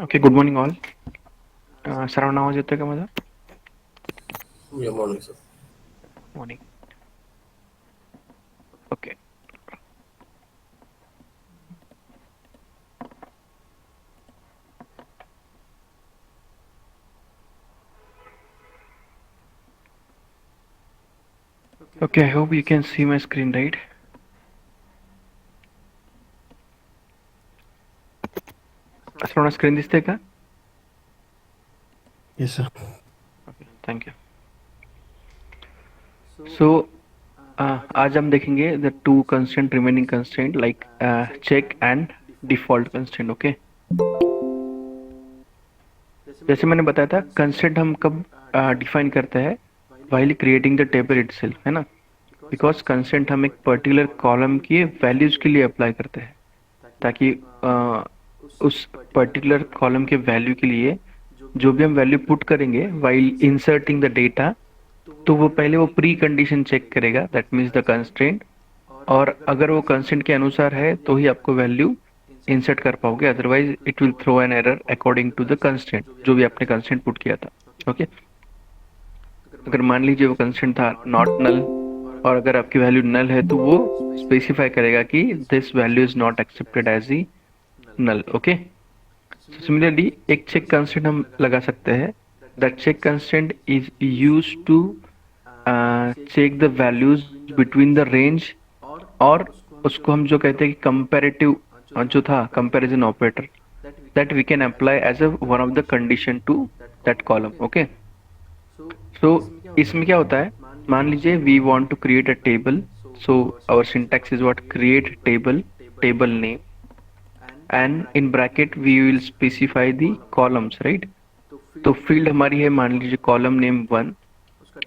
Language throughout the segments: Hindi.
Okay, good morning all. सर्वांना आवाज येतोय का माझा? Yeah, morning, sir. Morning. Okay. Okay, I hope you can see my screen, right? सर्वांना स्क्रीन दिसते का? Yes, sir. Okay, thank you. So आज हम देखेंगे the two constraint remaining constraint like check and default constraint. Okay, जैसे मैंने बताया था कंस्ट्रेंट हम कब डिफाइन करते हैं, while creating the table itself, है ना. बिकॉज कंस्ट्रेंट हम एक पर्टिकुलर कॉलम की वैल्यूज के लिए अप्लाई करते हैं, ताकि उस पर्टिकुलर कॉलम के वैल्यू के लिए जो भी हम वैल्यू पुट करेंगे वाइल इंसर्टिंग द डेटा, तो वो पहले वो प्री कंडीशन चेक करेगा, दैट मीन्स द कंस्ट्रेंट. और अगर वो कंस्ट्रेंट के अनुसार है तो ही आपको वैल्यू इंसर्ट कर पाओगे, otherwise it will throw an error according to the constraint जो भी आपने कंस्ट्रेंट पुट किया था. ओके, अगर मान लीजिए वो कंस्ट्रेंट था नॉट नल, और अगर आपकी वैल्यू नल है तो वो स्पेसिफाई करेगा कि this value is not accepted as E null. Okay, similarly एक चेक कंस्ट्रेंट हम लगा सकते हैं. That check constraint is use to check the values between the range, और उसको हम जो कहते हैं कि कंपैरेटिव जो था comparison operator, that we can apply as a one of the condition to that column. Okay, so इसमें क्या होता है, मान लीजिए we want to create a table. So our syntax is what, create table, table name, and in bracket we will specify the columns, right. तो फील्ड हमारी है मान लीजिए कॉलम नेम 1,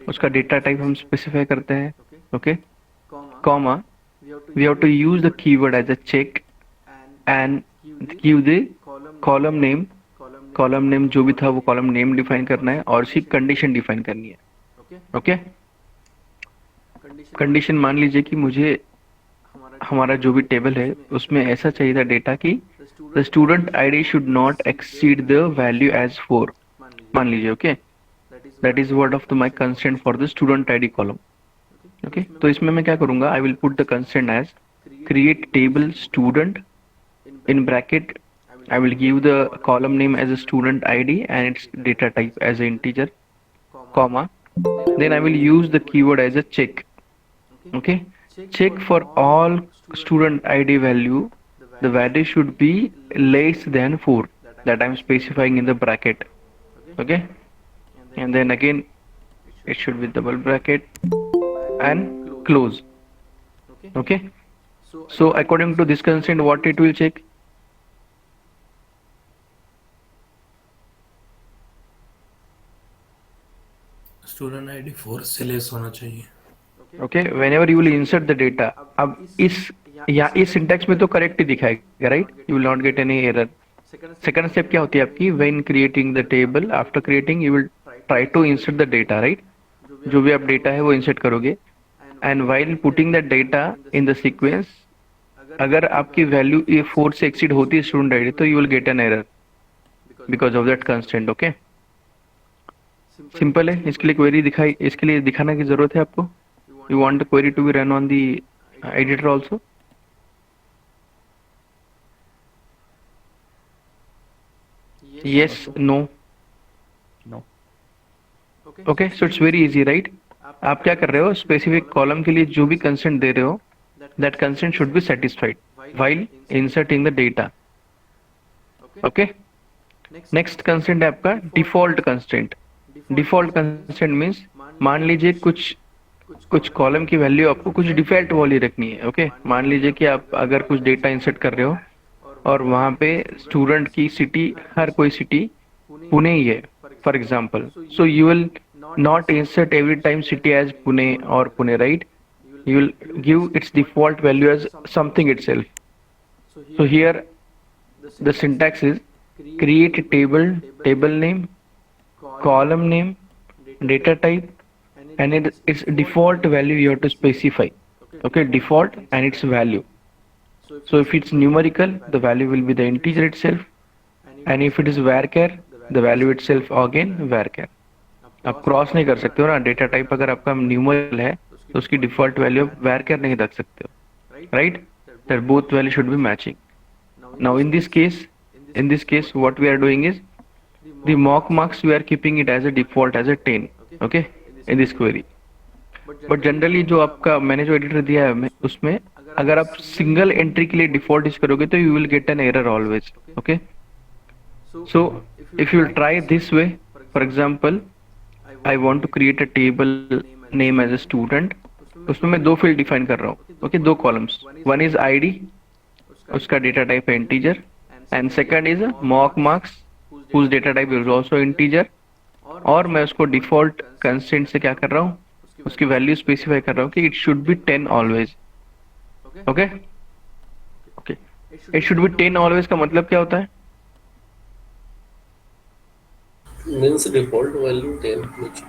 उसका डेटा टाइप हम स्पेसिफाई करते हैं. Okay, comma, we have to use the keyword as a check and give the column name. Column name जो भी था वो कॉलम नेम डिफाइन करना है और उसकी कंडीशन डिफाइन करनी है. ओके, कंडीशन मान लीजिए कि मुझे हमारा जो भी टेबल है उसमें ऐसा चाहिए था डेटा कि the student ID should not exceed the value as 4, मान लीजिए. Okay, that is word of the my constraint for the student ID column. Okay, तो इसमें मैं क्या करूंगा, I will put the constraint as create table student, in bracket I will give the column name as a student id and its data type as an integer, comma, then I will use the keyword as a check. Okay, check for all student id value, the value should be less than 4, that I'm specifying in the bracket. Okay, and then again it should be double bracket and close. Okay, so according to this constraint what it will check, student ID 4 से लेस होना चाहिए. Okay, whenever you will insert the data. अब इस सिंटैक्स में तो करेक्ट ही दिखाएगा, right, you will not get any error. Second step क्या होती है आपकी, when creating the table, after creating you will try to insert the data, right. जो भी आप डेटा है वो इंसर्ट करोगे, and while putting the data in the sequence, अगर आपकी वैल्यू ये 4 से एक्सीड होती है स्टूडेंट आईडी, तो you will get an error because of that constraint. Okay, simple है. इसके लिए क्वेरी दिखाई, इसके लिए दिखाने की जरूरत है आपको. You want the query to be run on the editor also? Yes, no. Okay, so it's very easy, right? आप क्या कर रहे हो, स्पेसिफिक कॉलम के लिए जो भी कंस्ट्रेंट दे रहे हो, that constraint should be satisfied while inserting the data. Okay, next constraint है आपका default constraint. Default constraint means मान लीजिए कुछ कॉलम की वैल्यू आपको कुछ डिफॉल्ट वाली रखनी है. ओके, मान लीजिए कि आप अगर कुछ डेटा इंसर्ट कर रहे हो और वहाँ पे स्टूडेंट की सिटी, हर कोई सिटी पुणे ही है for example, so you will not insert every time city as Pune और Pune, right. You will give its default value as something itself. So here the syntax is create a table, table name, column name, data type, and its default value you have to specify. Okay, default and its value. So if it's numerical, the value will be the integer itself, and if it is varchar the value itself again varchar. आप क्रॉस नहीं कर सकते हो ना, डेटा टाइप अगर आपका न्यूमरल है तो उसकी डिफॉल्ट वैल्यू आप varchar नहीं रख सकते हो, right? That both value should be matching. Now in this case what we are doing is the mock marks we are keeping it as a default as a 10, okay, in this query. But generally जो आपका मैंने जो एडिटर दिया है उसमें अगर आप सिंगल एंट्री के लिए डिफॉल्ट यूज करोगे तो you will get an error always. Okay, so if you will try this way, for example I want to create a table name as a student. उसमें मैं दो फील्ड डिफाइन कर रहा हूँ, ओके, दो कॉलम्स. वन इज आईडी, उसका डेटा टाइप है integer, and second is mock marks whose data type is also integer. और मैं उसको डिफॉल्ट कंस्ट्रेंट से क्या कर रहा हूँ, उसकी वैल्यू स्पेसिफाई कर रहा हूँ कि it should B 10 always. Okay okay, it should B 10 always का मतलब क्या होता है? Means default value 10 which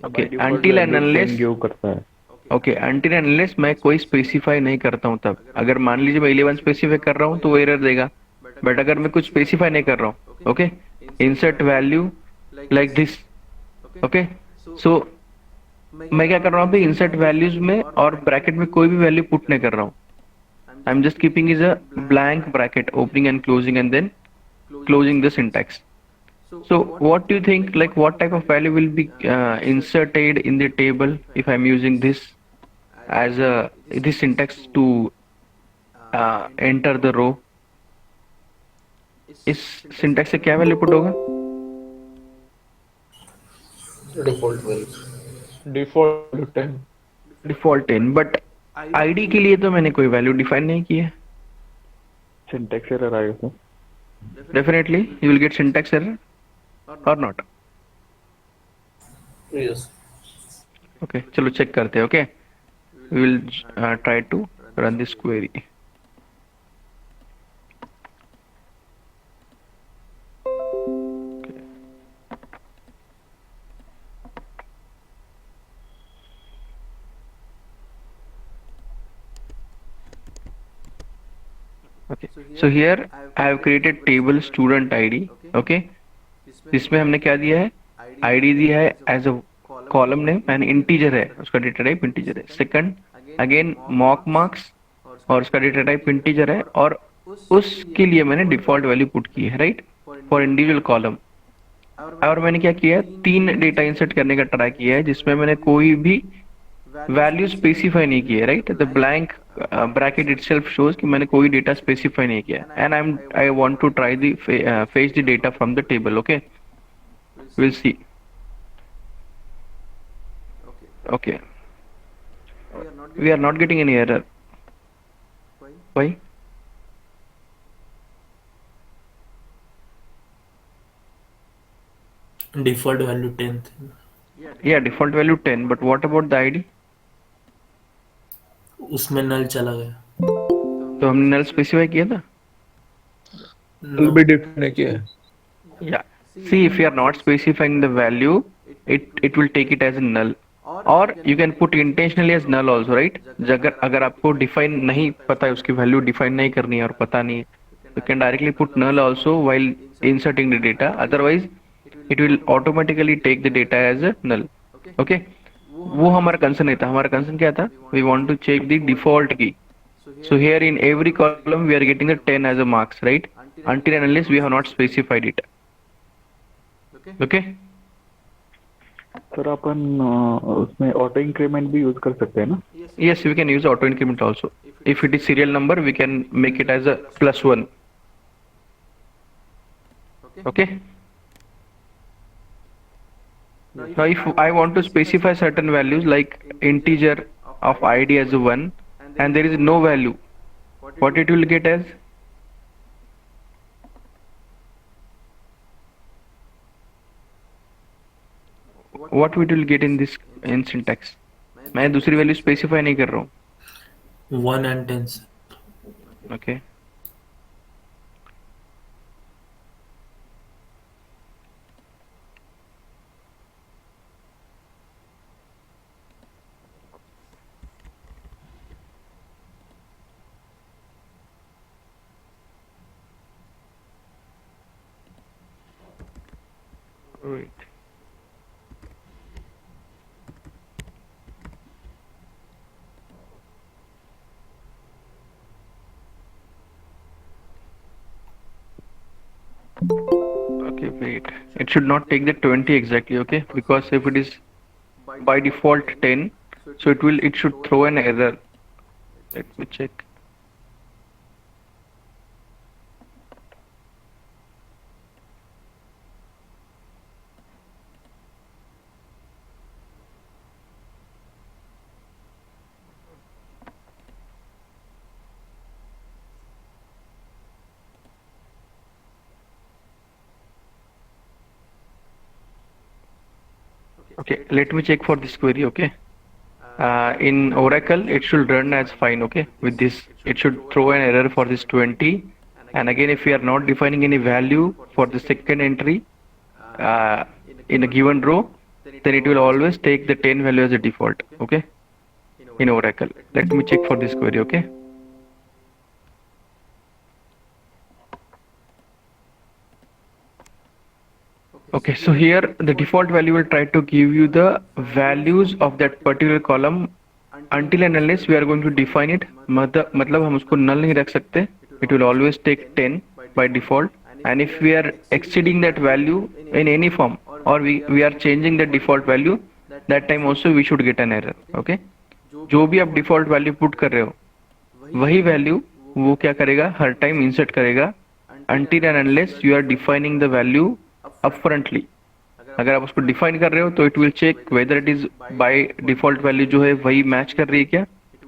okay, by default until and value 10 unless. Give करता है. ओके, अनटिल एंड अनलेस मैं कोई स्पेसिफाई नहीं करता हूँ तब. अगर मान लीजिए मैं 11 स्पेसिफाई कर रहा हूँ तो वो एरर देगा. बट अगर मैं कुछ स्पेसिफाई नहीं कर रहा हूँ, okay, insert value like this. Okay, so मैं क्या कर रहा हूँ अभी, इंसर्ट वैल्यूज में और ब्रैकेट में कोई भी वैल्यू पुट नहीं कर रहा हूँ. I am just keeping is a blank bracket opening and closing and then closing the syntax. So what do you think, like what type of value will be inserted in the table if I'm using this as a this syntax to enter the row? इस syntax से क्या वैल्यू पुट होगा? Default value default 10. Default 10. But ID के लिए तो मैंने कोई वैल्यू डिफाइन नहीं की है. सिंटैक्स एरर आएगा तो definitely you will get syntax error or not. Yes okay, चलो चेक करते हैं. Okay, we will try to run this query. Okay, so here I have created table student ID. Okay, इसमें हमने क्या दिया है, ID दिया है as a column name and integer है, उसका डेटा टाइप इंटीजर है. सेकंड अगेन मॉक मार्क्स और उसका डेटा टाइप इंटीजर है, और उसके लिए मैंने डिफॉल्ट वैल्यू पुट की है, राइट, फॉर इंडिविजुअल कॉलम. और मैंने क्या किया है, तीन डेटा इंसर्ट करने का ट्राई किया है जिसमें मैंने कोई भी वैल्यू स्पेसिफाई नहीं किया है, right. The blank bracket itself shows कि मैंने कोई डेटा स्पेसिफाई नहीं किया. And I want to try the fetch the data from the table. Okay, will see. Okay, we are not getting any error. Why? Default value 10 थी. Yeah, default value 10, but what about the ID? उसमें नल चला गया. तो हमने null specify किया था. विल बी डिफाइन किया है. Yeah. See, if you are not specifying the value, it will take it as a null. Or you can put intentionally as null also, right? अगर आपको define नहीं पता है, उसकी value define नहीं करनी है और पता नहीं है, you can directly put null also while inserting the data. Otherwise, it will automatically take the data as a null. Okay? वो हमारा कंसर्न नहीं था. हमारा कंसर्न क्या था, we want to check the default key. So here in every column we are getting the 10 as a marks, right? Until and unless we have not specified it. Okay? Sir अपन उसमें ऑटो इंक्रीमेंट भी यूज कर सकते हैं ना? Yes, we can use auto increment also. If it is serial number, we can make it as a +1. Okay? Now if I want to specify certain values like integer of ID as a 1 and there is no value, what it will get as? What we will get in this in syntax? मैं दूसरी वैल्यू स्पेसिफाई नहीं कर रहा हूँ. 1 and 10. Okay, Okay, wait. It should not take the 20 exactly, okay? Because if it is by default 10, so it should throw an error. Let me check. Okay, let me check for this query, okay? In Oracle, it should run as fine, okay? With this, it should throw an error for this 20. And again, if we are not defining any value for the second entry uh, in a given row, then it will always take the 10 value as a default, okay? In Oracle. Let me check for this query, okay? Okay, so here the default value will try to give you the values of that particular column until and unless we are going to define it. मतलब हम उसको null नहीं रख सकते. It will always take 10 by default. And if we are exceeding that value in any form or we are changing the default value, that time also we should get an error. Okay? जो भी आप default value put कर रहे हो, वही value वो क्या करेगा? हर time insert करेगा until and unless you are defining the value upfrontly. अगर आप उसको डिफाइन कर रहे हो तो it will check whether it is by default value जो है वही मैच कर रही है क्या.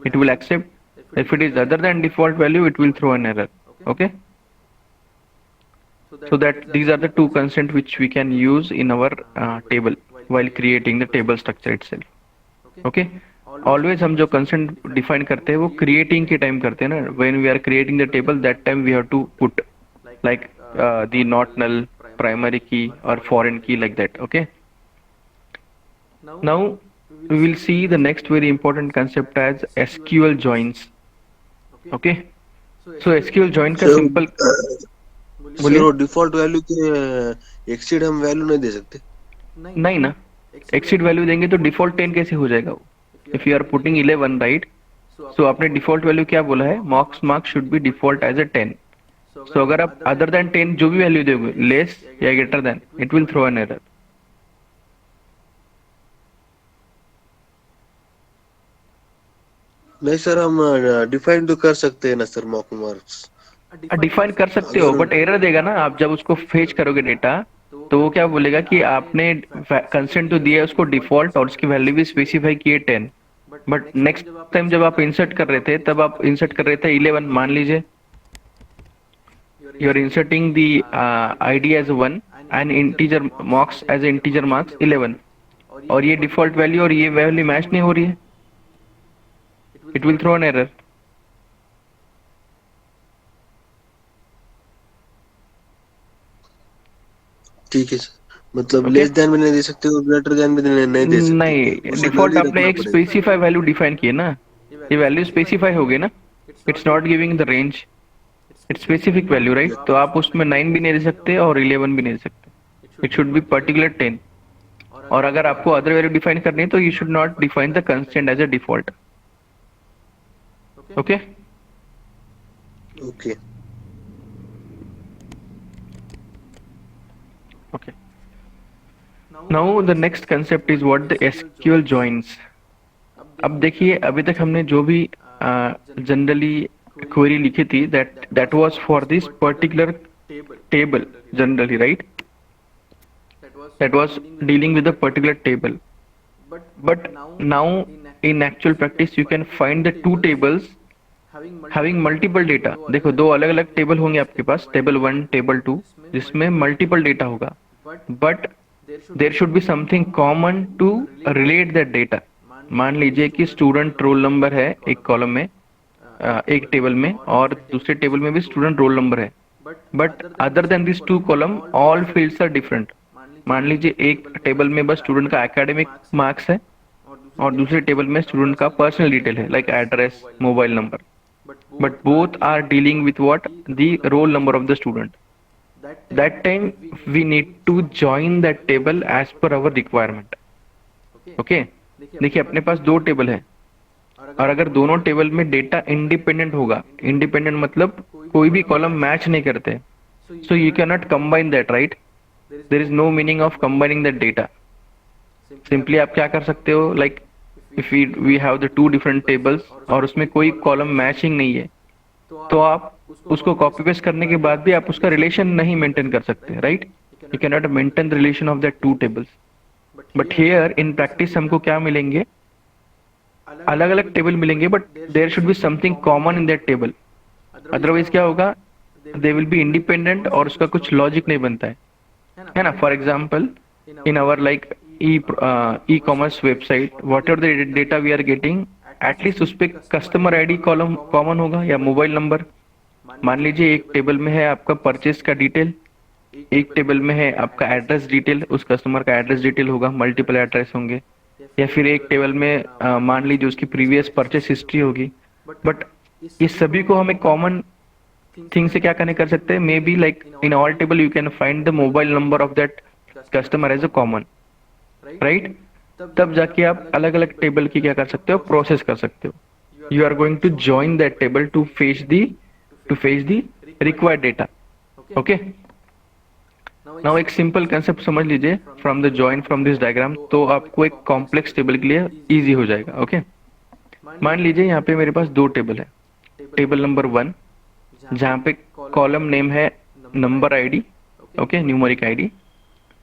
It will accept. If it is other than default value it will throw an error. Okay, so that these are the two constraints which we can use in our table while creating the table structure itself. Okay, always हम जो constraint define करते हैं वो creating के time करते हैं ना. when we are creating the table, that time we have to put like the not null, primary key or foreign key, like that. Okay, now we will see the next very important concept as SQL joins. Okay, so SQL join का simple सर डिफॉल्ट वैल्यू के एक्सीड हम वैल्यू नहीं दे सकते. नहीं ना, एक्सीड वैल्यू देंगे तो डिफॉल्ट 10 कैसे हो जाएगा वो. If you are putting 11 right, so आपने डिफॉल्ट वैल्यू क्या बोला है, marks should be default as a 10. So अगर आप अदर देन 10 जो भी वैल्यू दोगे, लेस या greater than, it will throw an error. नहीं सर, हम डिफाइन तो कर सकते हैं ना सर मॉक मार्क्स. डिफाइन कर सकते हो बट एरर देगा ना. आप जब उसको फेच करोगे डेटा तो वो क्या बोलेगा कि आपने कंसेंट तो दिया है उसको डिफॉल्ट और उसकी वैल्यू भी स्पेसिफाई की है 10, बट नेक्स्ट टाइम जब आप इंसर्ट कर रहे थे तब आप इंसर्ट कर रहे थे 11. मान लीजिए you are inserting the ID as 1 and integer marks as integer marks 11, और ये डिफॉल्ट वैल्यू और ये वैल्यू मैच नहीं हो रही है. It will throw an error. ठीक है सर, मतलब लेस देन भी नहीं दे सकते और ग्रेटर देन भी नहीं दे सकते. नहीं, डिफॉल्ट आपने एक स्पेसिफाई वैल्यू डिफाइन की है ना, ये वैल्यू स्पेसिफाई हो गई ना. It's not giving the range, it's specific value right. तो आप उसमें 9 भी नहीं दे सकते और 11 भी नहीं दे सकते. It should be particular 10. और अगर आपको अदर वैल्यू डिफाइन करनी है तो you should not define the constant as a default. Okay okay. Okay. Now the next concept is what the SQL joins. अब देखिए, अभी तक हमने जो भी जनरली क्वेरी लिखी थी that was for this particular table generally, right? That was dealing with a particular table. But now in actual practice you can find the two tables having multiple data. देखो, दो अलग अलग टेबल होंगे आपके पास, टेबल 1, टेबल 2, जिसमें मल्टीपल डेटा होगा. But there should be something common to relate that data. मान लीजिए कि स्टूडेंट रोल नंबर है एक कॉलम में, एक टेबल में, और दूसरे टेबल में भी स्टूडेंट रोल नंबर है. But other than this two column all fields are different. मान लीजिए एक टेबल में बस स्टूडेंट का एकेडमिक मार्क्स है और दूसरे टेबल में स्टूडेंट का पर्सनल डिटेल है, like address, mobile number. But both are dealing with what? The roll number of the student. That time we need to join that table as per our requirement. Okay? देखिए, अपने पास दो टेबल है और अगर दोनों टेबल में डेटा इंडिपेंडेंट होगा, इंडिपेंडेंट मतलब कोई भी कॉलम मैच नहीं करते, So you cannot combine that, right? There is no meaning of combining that data. Simply आप क्या कर सकते हो, like if we have the two different tables और उसमें कोई कॉलम मैचिंग नहीं है, तो आप उसको कॉपी पेस्ट करने के बाद भी आप उसका रिलेशन नहीं मेंटेन कर सकते, right? You can not maintain the relation of that two tables. But here in practice हमको क्या मिलेंगे, अलग अलग टेबल मिलेंगे, but there should be something common in that table. Otherwise क्या होगा, दे विल बी इंडिपेंडेंट और उसका कुछ लॉजिक नहीं बनता है ना? For example in our like e commerce website, whatever the data we are getting, at least उस पर कस्टमर आईडी कॉलम कॉमन होगा या मोबाइल नंबर. मान लीजिए एक टेबल में है आपका परचेस का डिटेल, एक टेबल में है आपका एड्रेस डिटेल, उस कस्टमर का एड्रेस डिटेल होगा, मल्टीपल एड्रेस होंगे. या फिर एक टेबल में मान लीजिए उसकी प्रीवियस परचेस हिस्ट्री होगी. बट इस सभी को हम एक कॉमन थिंग से क्या कनेक्ट कर सकते हैं, maybe like in all table you can find the mobile number of that customer as a common, right? तब जाके आप अलग अलग टेबल की क्या कर सकते हो, प्रोसेस कर सकते हो. You are going to join that table to fetch the required data. Okay, now एक सिंपल कंसेप्ट समझ लीजिए from the join from this diagram, तो आपको एक कॉम्प्लेक्स टेबल के लिए इजी हो जाएगा. ओके, मान लीजिए यहाँ पे मेरे पास दो टेबल है. टेबल नंबर 1 जहाँ पे कॉलम नेम है number ID, okay, numeric ID,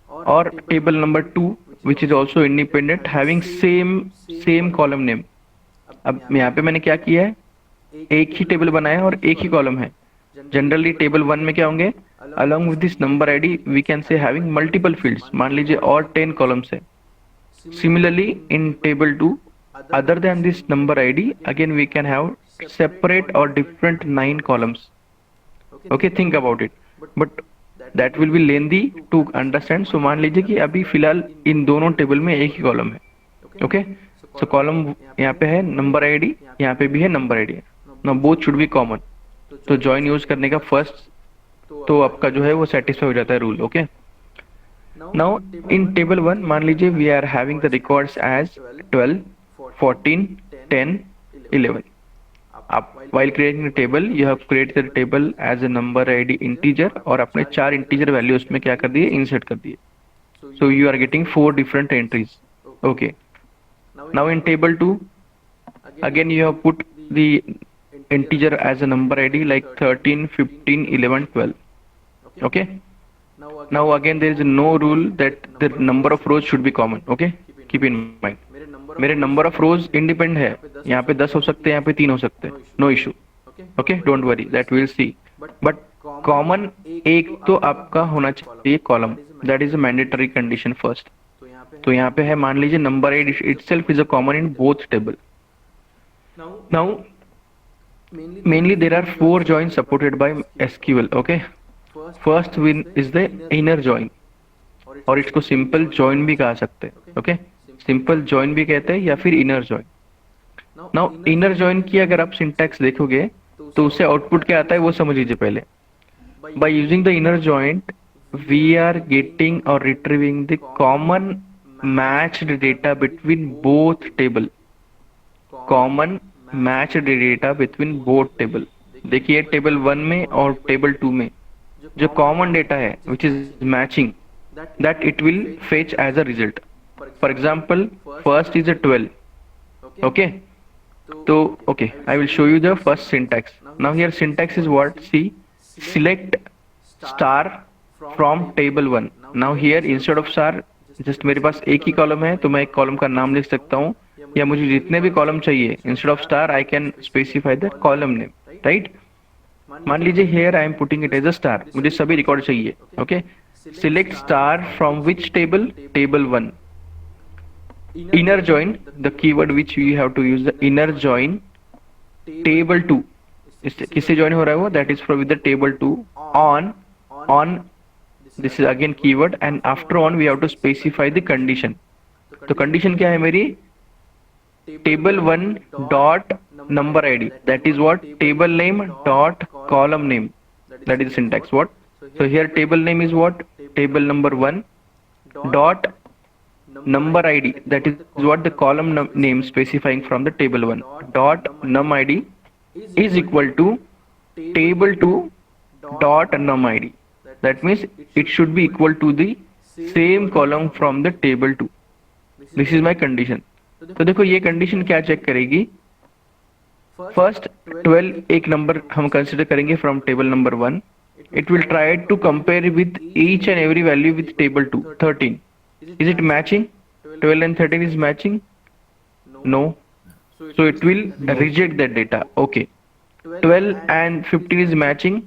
और table number 2 which is also independent having same column name. अब यहाँ पे मैंने क्या किया है, एक ही टेबल बनाया है और एक ही कॉलम है. जनरली टेबल 1 में क्या होंगे, along with this number ID we can say having multiple fields, मान लीजिए और 10 columns है. Similarly in table 2 other than this number ID again we can have separate or different 9 columns. Okay, think about it, but that will be lengthy to understand. So मान लीजिए कि अभी फिलहाल इन दोनों टेबल में एक ही कॉलम है. ओके, सो कॉलम यहाँ पे है नंबर आईडी, यहाँ पे भी है number ID. Now both should be common. तो जॉइन यूज करने का फर्स्ट तो आपका जो है वो सेटिस्फाई हो जाता है rule. Okay, now in table 1 मान लीजिए we are having the records as 12, 14, 10, 11. आप while creating the table you have created the table as a number id integer और अपने 4 integer value उसमें क्या कर दिए, insert कर दिए. So you are getting 4 different entries. Okay, now in table 2 again you have put the integer as a number id like 13, 15, 11, 12. Okay, now again there is no rule that the number of rows should be common. Okay, keep in mind मेरे नंबर ऑफ रोज इंडिपेंडेंट है, यहाँ पे 10 हो सकते हैं, यहाँ पे 3 हो सकते हैं, no issue. Okay, don't worry, that will see. But common एक तो आपका होना चाहिए column, that is a mandatory condition first. तो यहाँ पे है मान लीजिए number ID itself is a common in both table. Now mainly there are 4 join supported by SQL. Okay, first one is the inner join और इसको सिंपल जॉइन भी कहा सकते हैं. ओके, सिंपल जॉइन भी कहते हैं या फिर inner join. Now inner join की अगर आप सिंटैक्स देखोगे तो उससे आउटपुट क्या आता है वो समझ लीजिए पहले. By using the inner joint we are getting और retrieving the common matched data between both table. Common matched data between both table. देखिए टेबल 1 में और टेबल 2 में जो कॉमन डेटा है which is matching, that it will fetch as a result. For example, first is a 12. Okay, so okay, I will show you the first syntax. Now here syntax is what? See, select star from table 1. Now here instead of star, just मेरे पास एक ही कॉलम है तो मैं एक कॉलम का नाम लिख सकता हूँ, या मुझे जितने भी कॉलम चाहिए instead of star I can specify the column name, right? मान लीजिए here I am putting it as a star, मुझे सभी रिकॉर्ड चाहिए. Okay, select star from which table? Table 1. Inner join, the keyword which we have to use, the inner join table 2. किससे join हो रहा है वो? That is from with the table 2 on this is again keyword, and after on we have to specify the condition. तो condition क्या है मेरी? table 1 dot number id, that is what? table name dot column name, that is syntax. What? So here table name is what? table number 1 dot number id, that is what? the column name specifying from the table 1 dot num id is equal to table 2 dot num id. That means it should be equal to the same column from the table 2. This is my condition. तो देखो ये कंडीशन क्या चेक करेगी, फर्स्ट 12 एक नंबर हम कंसिडर करेंगे from table number 1. It will try to compare with each and every value with table 2. 13 is it matching? 12 and 13 is matching? No. So it will reject that data. Okay. 12 and 15 is matching?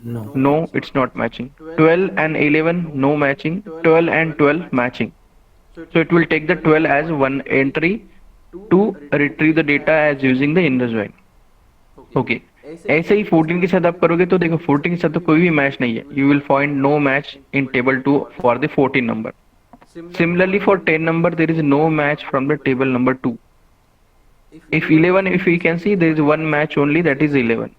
No. No, it's not matching. 12 and 11, no matching. 12 and 12 matching. So it will take the 12 as one entry to retrieve the data as using the inner join. Okay. ऐसे ही 14 के साथ आप करोगे तो देखो 14 के साथ तो कोई भी मैच नहीं है. You will find no match in table 2 for the 14 number. Similarly for 10 number there is no match from the table number 2. If 11, if we can see, there is one match only, that is 11.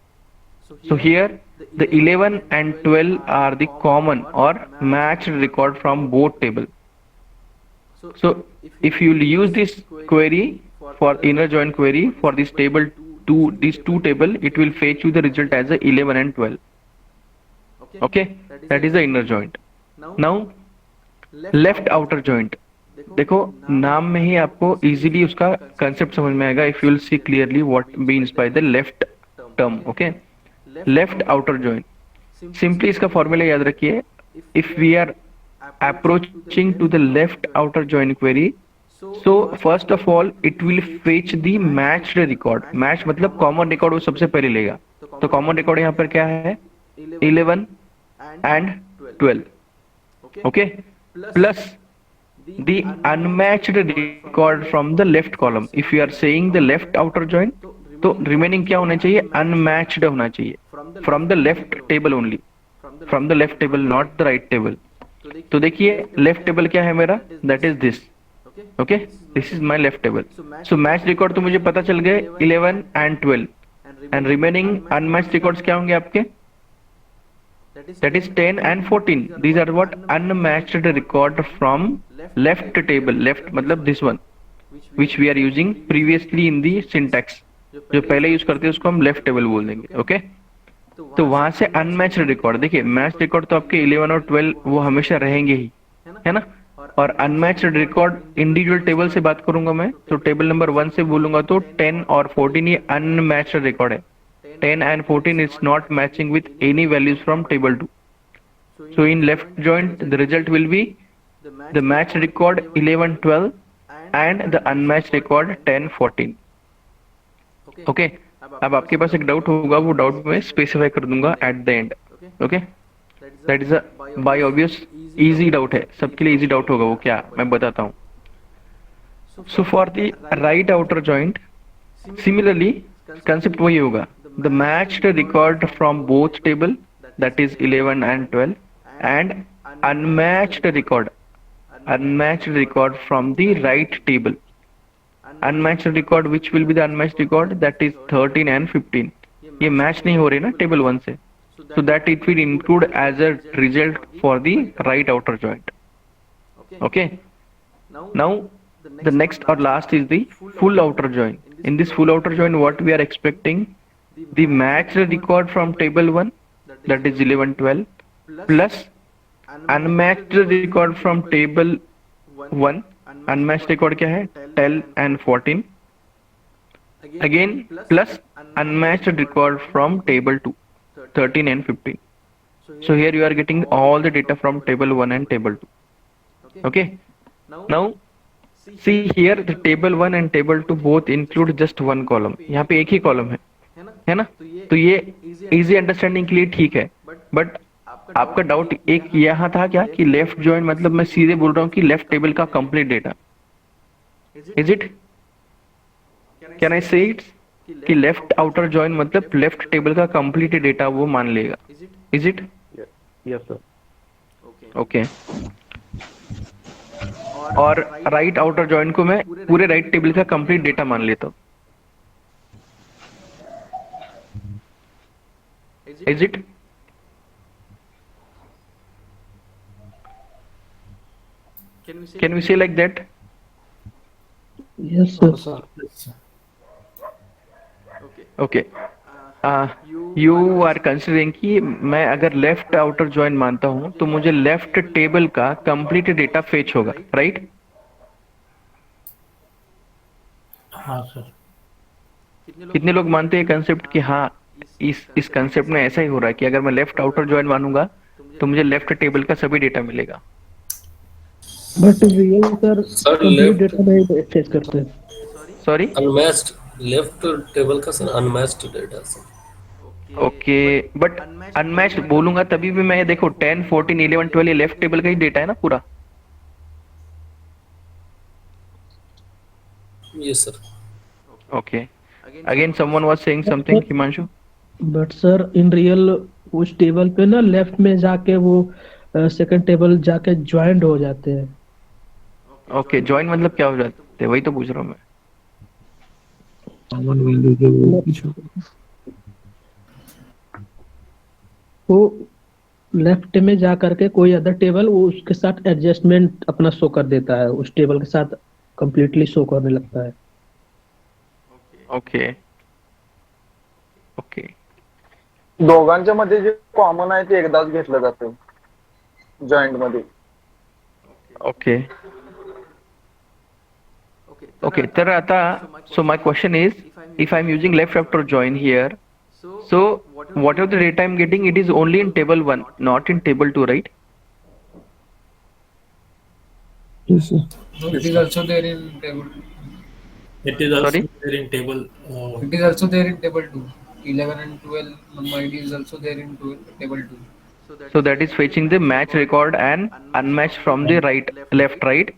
So here the 11 and 12 are the common or matched record from both table. So if you will use this query for inner join query for this table 2, these two table, it will fetch you the result as a 11 and 12. Okay, that is the inner joint. Now left outer joint, देखो नाम में ही आपको इजीली उसका कंसेप्ट समझ में आएगा. If you will see clearly what means by the left term. Okay, left outer joint, simply इसका फॉर्मूला याद रखिए. If we are approaching to the left outer joint query, so first of all it will fetch the matched record. Match मतलब कॉमन रिकॉर्ड वो सबसे पहले लेगा. तो कॉमन रिकॉर्ड यहाँ पर क्या है? 11 and 12. Okay, plus the unmatched record from the left column. If you are saying the left outer join, तो remaining क्या होना चाहिए? Unmatched होना चाहिए from the left table only, from the left table, not the right table. तो देखिए left table क्या है मेरा? That is this. Okay, this is my left table. So match record तो मुझे पता चल गए 11 and 12, and remaining unmatched records क्या होंगे आपके? That is 10 and 14. These are what? Unmatched record from left table. Left मतलब this one, which we are using previously in the syntax. जो पहले यूज करते हैं उसको हम लेफ्ट टेबल बोल देंगे. ओके, तो वहां से अनमैच्ड रिकॉर्ड, देखिए मैच रिकॉर्ड तो आपके 11 और 12 वो हमेशा रहेंगे ही, है ना. और अनमैच्ड रिकॉर्ड इंडिविजुअल टेबल से बात करूंगा मैं, तो टेबल नंबर 1 से बोलूंगा तो 10 और 14 ये अनमैच्ड रिकॉर्ड है. 10 and 14 is not matching with any values from table 2. So in left joint the result will be the matched record 11 12 and the unmatched record 10 14. Okay, अब आपके पास एक डाउट होगा, वो डाउट मैं स्पेसिफाई कर दूंगा at the end. Okay, that is a by obvious easy doubt है, सबके लिए इजी डाउट होगा. वो क्या मैं बताता हूँ. So for the right outer joint similarly concept वही होगा. The matched record from both table, that is 11 and 12, and unmatched record from the right table. Unmatched record, which will be the unmatched record, that is 13 and 15. ये match नहीं हो रहे ना table 1 से, so that it will include as a result for the right outer joint. Okay, now the next or last is the full outer joint. In this full outer joint, what we are expecting? The matched record from table 1, that is 11 12, plus unmatched record from table 1. Unmatched record क्या है? 12 and 14. Again plus unmatched record from table 2, 13 and 15. So here you are getting all the data from table 1 and table 2. Okay, now see here the table 1 and table 2 both include just one column. यहाँ पे एक ही column है ना. तो ये इजी अंडरस्टैंडिंग के लिए ठीक है, बट आपका डाउट एक यहाँ था क्या कि लेफ्ट जॉइंट मतलब मैं सीधे बोल रहा हूँ कि लेफ्ट टेबल का complete data. Is it? Can I से इट कि लेफ्ट आउटर जॉइंट मतलब लेफ्ट टेबल का कंप्लीट डेटा वो मान लेगा? Is it? Yes sir. Okay, और राइट आउटर जॉइंट को मैं पूरे राइट टेबल का कंप्लीट डेटा मान लेता हूँ. Is it? Can we say like that? Yes, sir. Yes, sir. Okay. You are considering कि मैं अगर लेफ्ट आउटर ज्वाइन मानता हूं तो मुझे लेफ्ट टेबल का कंप्लीट डेटा फेच होगा, राइट? हाँ सर। कितने लोग मानते हैं कंसेप्ट कि हाँ, इस कंसेप्ट में ऐसा ही हो रहा है कि अगर मैं लेफ्ट आउटर ज्वाइन मानूंगा तो मुझे लेफ्ट टेबल का सभी डेटा मिलेगा। But real sir Sir, complete left data नहीं एक्सेस करते। सॉरी? unmatched, left table का sir unmatched data sir. Okay, but unmatched बोलूंगा तभी भी मैं, देखो 10 14 11 12 ये लेफ्ट टेबल का ही डेटा है ना पूरा। Yes sir. Okay, again someone was saying something, Himanshu. But sir in real उस टेबल पे ना लेफ्ट में जाके वो सेकंड टेबल जाके ज्वाइंट हो जाते हैं। ओके, ज्वाइन मतलब क्या हो जाते हैं, वही तो पूछ रहा हूँ मैं। कॉमन वैल्यू जो वो पीछे। वो लेफ्ट में जा करके कोई अदर टेबल वो उसके साथ एडजस्टमेंट अपना शो कर देता है, उस टेबल के साथ कंप्लीटली शो करने लगता है। ओके ओके दोघांच्या मध्ये जे कॉमन आहे ते एकदाच घेतलं जातं जॉईंट मध्ये. ओके ओके, तर आता so my question is, if I am using left after join here, so whatever the data I'm getting, it is only in table 1, not in table 2, right? Yes sir. No, it is also there in table. It is also Sorry? there in table. It is also there in table 2. 11 and 12 number ID is also there in table 2. So that is fetching the match record and unmatched from the left, right?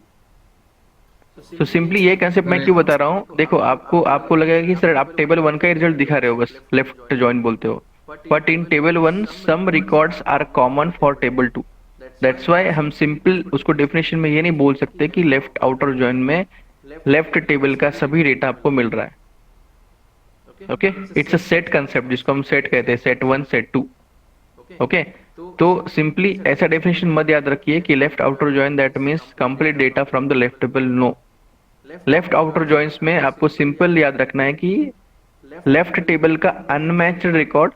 तो सिंपली ये कंसेप्ट मैं क्यों बता रहा हूँ, देखो आपको लगेगा कि सर आप टेबल 1 का ही रिजल्ट दिखा रहे हो, बस लेफ्ट जॉइन बोलते हो, but in table 1 some records are common for table 2। That's why हम सिंपल उसको डेफिनेशन में ये नहीं बोल सकते कि लेफ्ट आउटर जॉइन में लेफ्ट टेबल का सभी डेटा आपको मिल रहा है। Okay, it's a set concept जिसको हम सेट कहते हैं, सेट 1 सेट 2। ओके, तो सिंपली ऐसा डेफिनेशन मत याद रखिए कि left outer join that means complete data from the left table, no. Left outer joins में आपको सिंपल याद रखना है कि लेफ्ट टेबल का unmatched record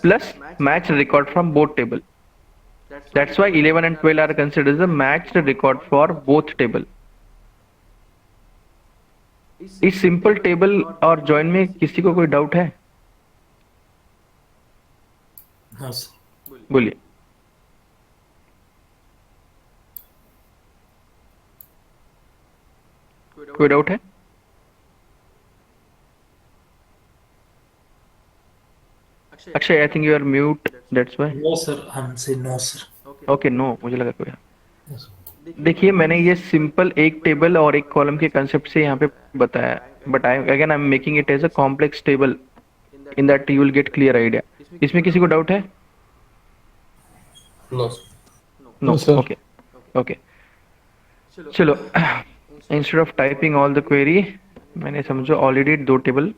plus match record from both table. That's why 11 and 12 are considered the matched record for both table. इस सिंपल टेबल और जॉइन में किसी को कोई डाउट है? हाँ सर। बोलिए। कोई डाउट है? Akshay, I think you are mute, that's why. No sir, हमसे नो सर। ओके, नो, मुझे लगा कोई। Yes. देखिए, मैंने ये सिंपल एक टेबल और एक कॉलम के कंसेप्ट से यहाँ पे बताया, but I am making it as a complex table, in that you will get clear idea. इसमें किसी को डाउट है? No sir. No, sir. Okay okay, चलो। Instead of typing all the query, मैंने समझो ऑलरेडी 2 टेबल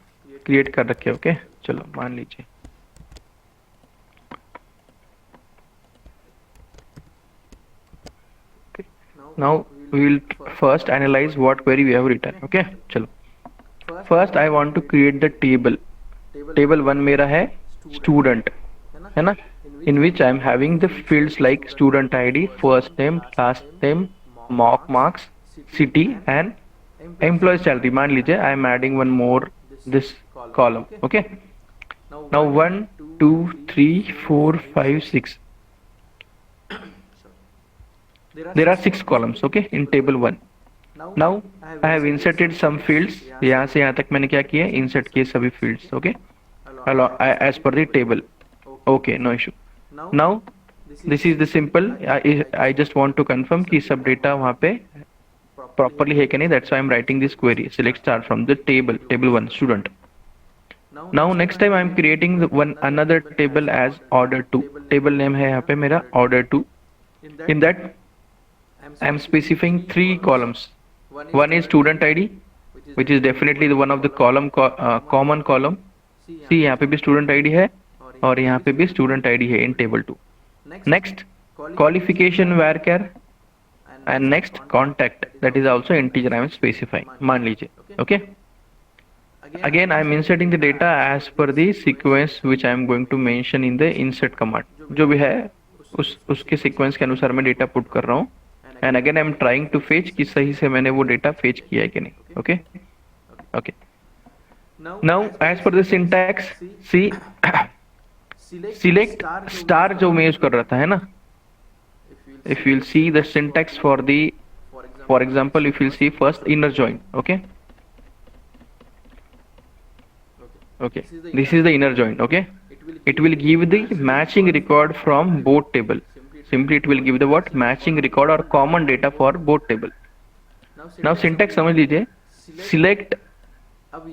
क्रिएट कर रखे। ओके, चलो मान लीजिए। Now we will first analyze what query we have written. Okay, चलो। First I want to create the table. Table 1 मेरा है student, है ना, in which I am having the fields like student ID, first name, last name, mock marks, city and employee salary। मान लीजिए I am adding one more this column। Okay, now 1 2 3 4 5 6, there are 6 columns, okay, in table 1। now I have inserted some fields, यहाँ से यहाँ तक मैंने क्या किया, insert किए सभी fields, okay, as per the table। okay, no issue। now this is the simple, I just want to confirm कि सब data वहाँ पे properly है कि नहीं, that's why I'm writing this query, select star from the table 1 student। now next time I am creating another table as order 2, table name है यहाँ पे मेरा order 2। in that I am specifying 3 columns। One is student ID, which is definitely the one of the common column। See, यहाँ पे भी student ID है और यहाँ पे भी student ID है in table 2। Next, qualification varchar and next contact, that is also integer I am specifying, मान लीजिए। Okay, again I am inserting the data as per the sequence which I am going to mention in the insert command. जो भी है उसके सीक्वेंस के अनुसार मैं डेटा पुट कर रहा हूँ, and again I am trying to fetch कि सही से मैंने वो डेटा फेच किया है कि नहीं. Okay okay. Now as per the syntax see select star जो मैं यूज कर रहा था है ना. If you will see the syntax for example if you see first inner join. Okay, this is the inner join. Okay, it will give the matching record from both table. Simply it will give the what matching record or common data for both table. Now syntax समझ लीजिए. select,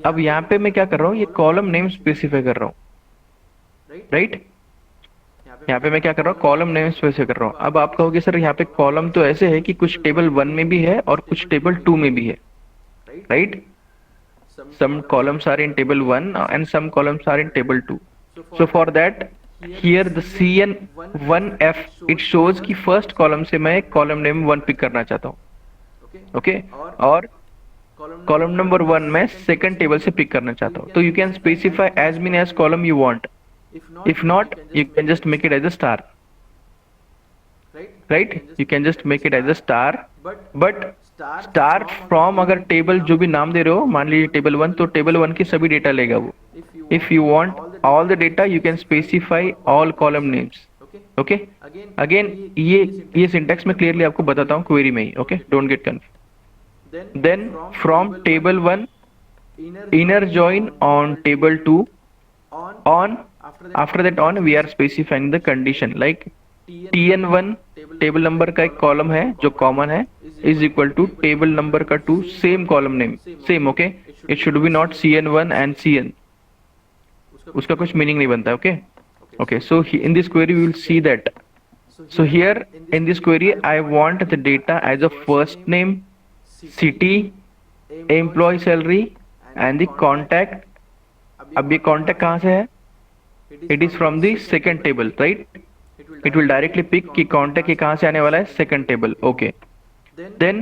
अब यहाँ पे मैं क्या कर रहा हूँ, ये कॉलम नेम स्पेसिफाई कर रहा हूँ, राइट. यहाँ पे मैं क्या कर रहा हूँ, कॉलम नेम स्पेसिफाई कर रहा हूँ. अब आप कहोगे सर यहाँ पे कॉलम तो ऐसे है कि कुछ टेबल 1 में भी है और कुछ टेबल 2 में भी है, right. some columns are in table 1 and some columns are in table 2. So for that here the cn1f it shows कि first column से मैं column name 1 पिक करना चाहता हूँ. ओके, और column number 1 मैं second table से पिक करना चाहता हूँ. तो you can specify as many as column you want. If not, you can just make it as a star, right. You can just make it as a star, but star from अगर टेबल जो भी नाम दे रहे हो, मान लीजिए टेबल 1, तो टेबल 1 की सभी डेटा लेगा वो. If you want all the data you can specify all column names. Okay, again ये सिंटैक्स में क्लियरली आपको बताता हूँ क्वेरी में ही. Okay, don't get confuse. Then from table 1 inner join on table 2 on, after that on we are specifying the condition like tn1 table number का एक कॉलम है जो कॉमन है is equal to table number का 2 same column name same. Okay, it should be not cn1 and cn, उसका कुछ मीनिंग नहीं बनता. Okay okay, so in this query we will see that. So here in this query I want the data as a first name, city, employee salary and the contact. अब ये कॉन्टैक्ट कहाँ से है, it is from the second table, right. It will directly pick कि contact ये कहाँ से आने वाला है, second table. Okay. Then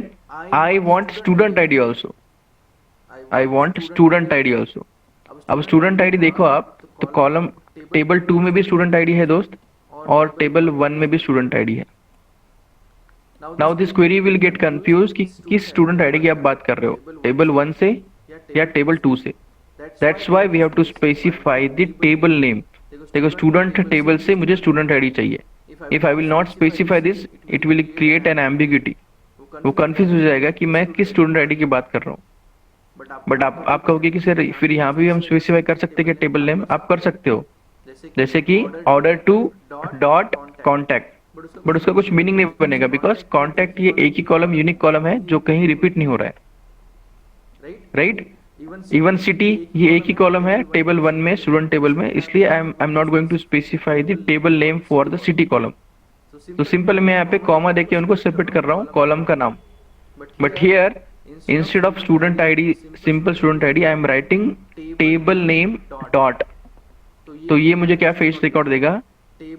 I want student ID also. I want student ID also. अब student ID देखो आप, तो कॉलम टेबल 2 में भी student ID है दोस्त, और टेबल 1 में भी student ID है. Now this query will get confused कि किस student ID की आप बात कर रहे हो, टेबल 1 से या टेबल 2 से. That's why we have to specify the table name. देखो स्टूडेंट टेबल से मुझे स्टूडेंट आईडी चाहिए. If I will not specify this it will create an ambiguity. वो कंफ्यूज हो जाएगा कि मैं किस स्टूडेंट आईडी की बात कर रहा हूँ. बट आप कहोगे कि सर फिर यहाँ पे भी हम स्पेसिफाई कर सकते हैं कि टेबल नेम. आप कर सकते हो, जैसे कि order to dot contact, but उसका कुछ मीनिंग नहीं बनेगा बिकॉज कॉन्टैक्ट ये एक ही कॉलम यूनिक कॉलम है जो कहीं रिपीट नहीं हो रहा है, राइट. इवन सिटी ये एक ही कॉलम है टेबल 1 में, स्टूडेंट टेबल में, इसलिए I am not going to specify the table name for the city column. तो सिंपल मैं यहाँ पे कॉमा देके उनको सेपरेट कर रहा हूँ कॉलम का नाम. But here instead of student ID, simple student ID, I am writing table name dot. तो ये मुझे क्या फेच रिकॉर्ड देगा,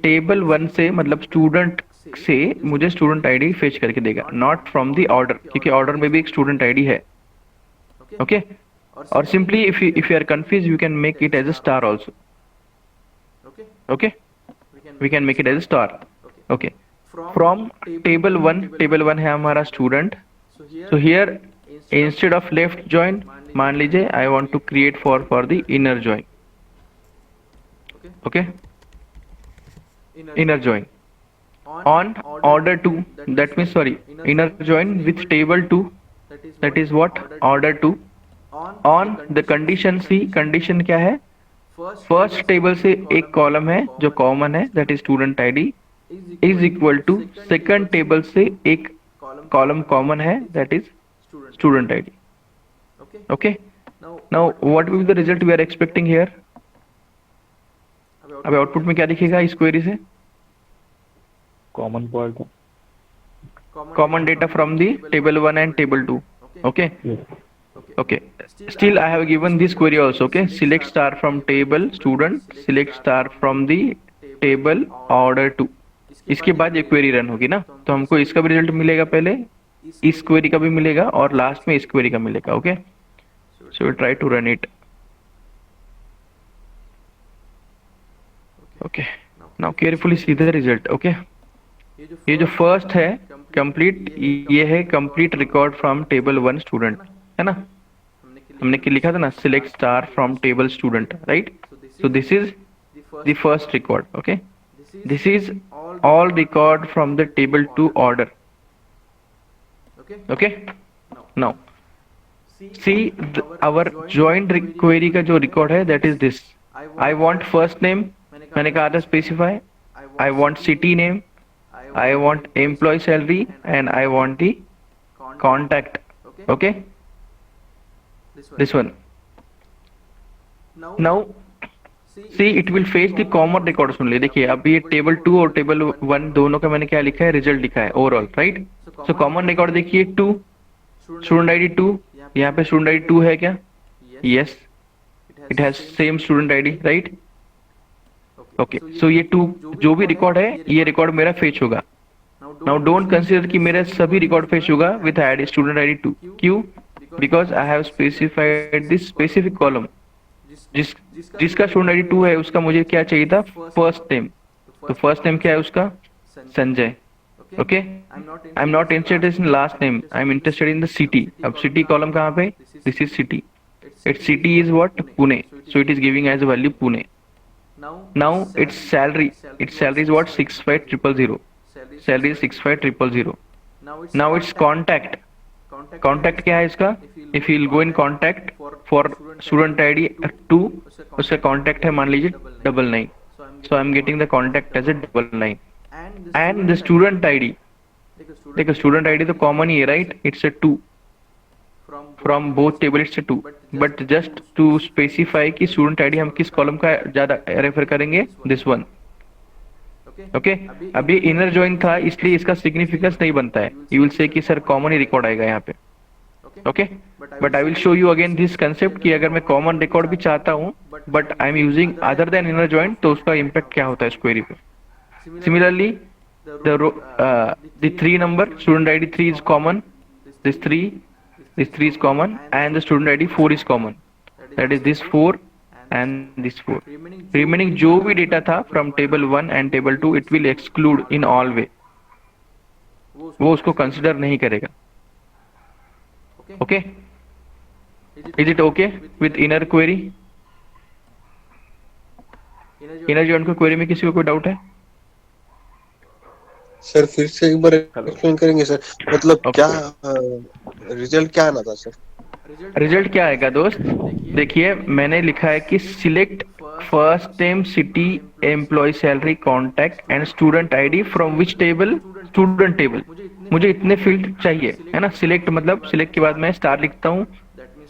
टेबल 1 से मतलब स्टूडेंट से मुझे स्टूडेंट आईडी फेच करके देगा, नॉट फ्रॉम द ऑर्डर, क्योंकि ऑर्डर में भी एक स्टूडेंट आईडी है. Okay, or simply if you are confused you can make it as a star also. Okay, we can make it as a star. Okay, from table 1 है हमारा student. So here instead of left join मान लीजिए I want to create for the inner join. Okay, inner join on order 2, that means sorry, inner join with table 2, that is what, order 2. On the condition see, condition क्या है, फर्स्ट टेबल से एक कॉलम है जो कॉमन है that is student ID is equal to second table से एक कॉलम कॉमन है that is student ID. Okay, now what will be the result we are expecting here. अब आउटपुट में क्या दिखेगा इस क्वेरी से, common part, common data from the table 1 and table 2. Okay okay, still I have given this query also. Okay, select star from table student, select star from the table order 2. इसके बाद ये क्वेरी रन होगी ना, तो हमको इसका भी रिजल्ट मिलेगा, पहले इस क्वेरी का भी मिलेगा और लास्ट में इस क्वेरी का मिलेगा. Okay, so we try to run it. Okay, now carefully see the result. Okay, ये जो फर्स्ट है कंप्लीट, ये है complete record from table 1 student, है ना। हमने लिखा था ना select star from table student, right. So this is the first record. Okay, this is all record from the table 2 order. Okay, now see our joint query का जो record है that is this. I want first name, मैंने कहा था specify. I want city name, I want employee salary, and I want the contact. Okay, this one. Now see it will fetch the common record. सुन ले, देखिए अभी ये टेबल 2 और टेबल 1 दोनों का मैंने क्या लिखा है, रिजल्ट लिखा है overall, right. So common record देखिए 2, स्टूडेंट आईडी 2, यहाँ पे स्टूडेंट आईडी 2 है क्या? Yes, it has same student ID, right. Okay, so ये 2 जो भी रिकॉर्ड है ये रिकॉर्ड मेरा फेच होगा। नाउ डोंट कंसीडर कि मेरा सभी रिकॉर्ड फेच होगा विद ऐड स्टूडेंट आईडी 2। क्यों? Because I have specified this specific column. जिसका स्टूडेंट आईडी 2 है उसका मुझे क्या चाहिए था, फर्स्ट नेम। तो फर्स्ट नेम क्या है उसका, Sanjay. Okay, I am not interested in last name, I am interested in the city. अब सिटी कॉलम कहाँ पे, this is city, it's city is what, Pune, so it is giving as a value Pune. Now its salary is what, 65000, salary 65000। Now its contact क्या है इसका, if you go in contact for student ID 2, उसका कॉन्टैक्ट है मान लीजिए 99, so I am getting the contact as a 99। And the student ID, देखो स्टूडेंट आईडी तो कॉमन ही है, right, it's a 2 from both table, it's a 2, but just to specify कि स्टूडेंट आईडी हम किस कॉलम का ज्यादा रेफर करेंगे, दिस वन। ओके, अभी इनर जॉइन था इसलिए इसका सिग्निफिकेंस नहीं बनता है, यू विल से कि सर कॉमन ही रिकॉर्ड आएगा यहाँ पे। Okay, but I will show you again this concept कि अगर मैं कॉमन रिकॉर्ड भी चाहता हूँ but I am using other than inner join, तो उसका इम्पैक्ट क्या होता है इस क्वेरी पे। Similarly the 3 number student ID 3 is common, this 3 is common, and the student ID 4 is common, that is this 4 and this 4। remaining जो भी डेटा था from table 1 and table 2 it will exclude in all way, वो उसको कंसिडर नहीं करेगा। Okay, is it okay with inner query? Inner join को क्वेरी में किसी को कोई डाउट है? सर फिर से एक बार एक्सप्लेन करेंगे सर, मतलब क्या रिजल्ट क्या आना था सर? रिजल्ट क्या आएगा दोस्त, देखिए मैंने लिखा है कि select first name, city, employee salary, contact and student ID from which table, student table. मुझे इतने फील्ड चाहिए, है ना। सिलेक्ट मतलब सिलेक्ट के बाद मैं स्टार लिखता हूँ,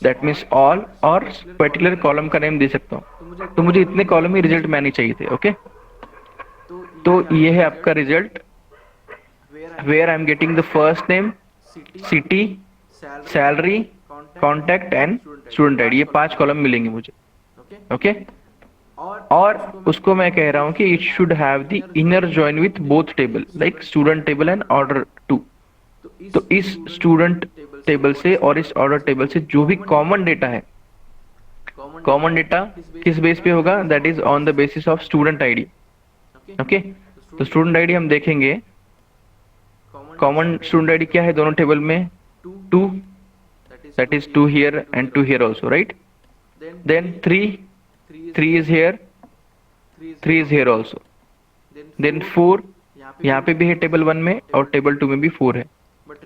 दैट मीन्स ऑल, और पर्टिकुलर कॉलम का नेम दे सकता हूँ। तो मुझे इतने कॉलम ही रिजल्ट में आने चाहिए थे। ओके, तो ये है आपका result, where I am getting the first name, city, salary, contact and student ID, ये 5 कॉलम मिलेंगे मुझे। ओके, और उसको मैं कह रहा हूँ कि it should have the inner join with both table, like student table and order 2। तो इस स्टूडेंट टेबल से और इस ऑर्डर टेबल से जो भी कॉमन डेटा है, कॉमन डेटा किस बेस पे होगा, that is on the basis of student ID. Okay, तो स्टूडेंट आईडी हम देखेंगे, कॉमन स्टूडेंट आईडी क्या है दोनों टेबल में, 2, that is 2 here and 2 here also, right? Then 3 is here, 3 is here also, then 4 यहाँ पे भी है टेबल 1 में और टेबल 2 में भी 4 है,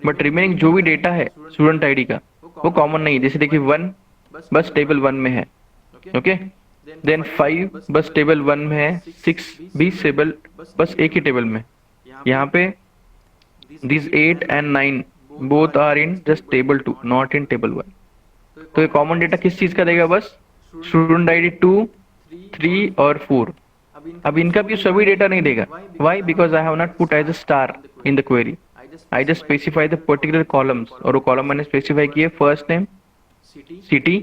बट रिमेनिंग जो भी डेटा है स्टूडेंट आईडी का वो कॉमन नहीं है। जैसे देखिए 1 बस टेबल 1 में है, ओके, देन 5 बस टेबल 1 में है, 6 20 टेबल बस एक ही टेबल में, यहाँ पे this 8 and 9 both are in just table 2, not in table 1। तो ये कॉमन डेटा किस चीज का देगा, बस स्टूडेंट आईडी 2, 3 और 4। अब इनका भी सभी डेटा नहीं देगा, why, because I have not put as a star in the query, I just specify the particular columns, और वो कॉलम मैंने स्पेसिफाई किए first name, city,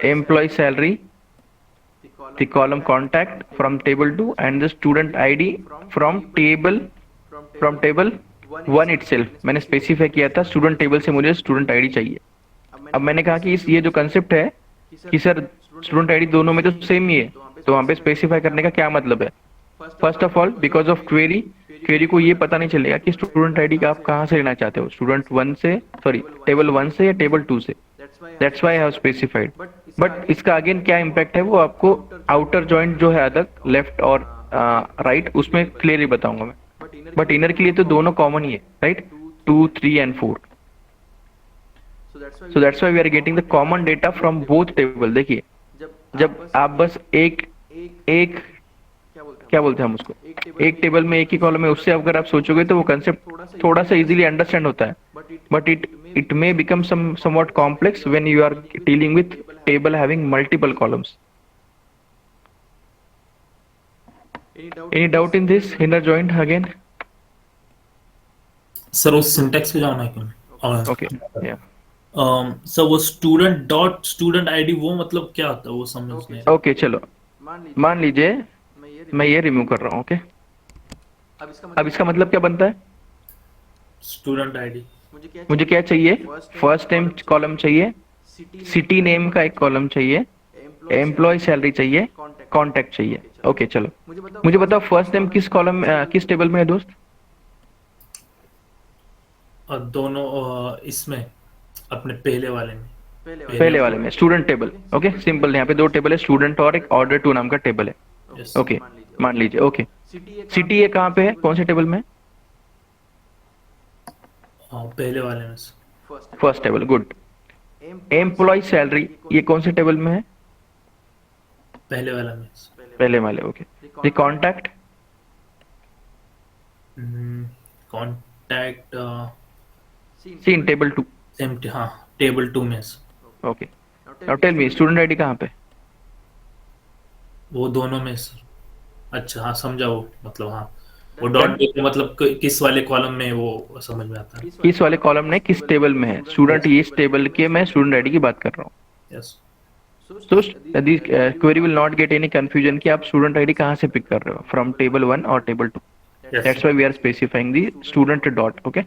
employee salary, the column contact from table 2 and the student ID from table 1 itself। मैंने स्पेसिफाई किया था स्टूडेंट टेबल से मुझे स्टूडेंट आईडी चाहिए। अब मैंने कहा कि ये जो कंसेप्ट है कि सर स्टूडेंट आईडी दोनों में तो सेम ही है, तो वहाँ पे स्पेसिफाई करने का क्या मतलब है? First of all because of query को ये पता नहीं चलेगा कि स्टूडेंट आईडी का आप कहाँ से लेना चाहते हो, स्टूडेंट 1 से, सॉरी टेबल 1 से या टेबल 2 से। That's why I have specified. But इसका अगेन क्या इम्पैक्ट है वो आपको आउटर जॉइंट जो है अलग लेफ्ट और राइट उसमें क्लियरली बताऊंगा मैं। बट इनर के लिए तो दोनों कॉमन ही है, right? 2, 3 and 4। So that's why we are getting the common data from both table. देखिए जब आप बस एक क्या बोलते हैं हम उसको, एक टेबल में एक ही कॉलम है, उससे अगर आप सोचोगे तो वो कंसेप्ट थोड़ा सा इजीली अंडरस्टैंड होता है। But it may become somewhat complex when you are dealing with table having multiple columns. Any doubt in this inner join again? Sir उस सिंटैक्स पे जाना है क्यों? ओके या सर वो स्टूडेंट आईडी वो मतलब क्या होता है वो समझ नहीं। ओके चलो मान लीजिए मैं ये रिमूव कर रहा हूँ। ओके अब इसका मतलब क्या बनता है? स्टूडेंट आईडी मुझे क्या चाहिए? फर्स्ट नेम कॉलम चाहिए, सिटी नेम का एक कॉलम चाहिए, एम्प्लॉय सैलरी चाहिए, कॉन्टैक्ट चाहिए। ओके चलो मुझे बताओ फर्स्ट नेम किस कॉलम किस टेबल में है दोस्त? और दोनों इसमें अपने पहले वाले में स्टूडेंट टेबल। ओके सिंपल, यहाँ पे दो टेबल है, स्टूडेंट और एक ऑर्डर 2 नाम का टेबल है। Yes. ओके मान लीजिए। ओके सिटी ये कहाँ पे है, कौन से टेबल में? पहले वाले में first table. Good. Employee salary ये कौन से टेबल में है? पहले वाला में पहले वाले। ओके ये कॉन्टैक्ट कॉन्टैक्ट सीन टेबल 2। हाँ टेबल 2 में। Okay now tell me student ID कहाँ पे? वो दोनों में सर। अच्छा हाँ समझा वो मतलब हाँ वो डॉट मतलब किस वाले कॉलम में वो समझ में आता है। किस वाले कॉलम में किस टेबल में है स्टूडेंट, ये इस टेबल के मैं स्टूडेंट आईडी की बात कर रहा हूँ। यस तो this query will not get any confusion कि आप स्टूडेंट आईडी कहाँ से पिक कर रहे हो, फ्रॉम टेबल 1 और table 2। That's why we are specifying the student dot. Okay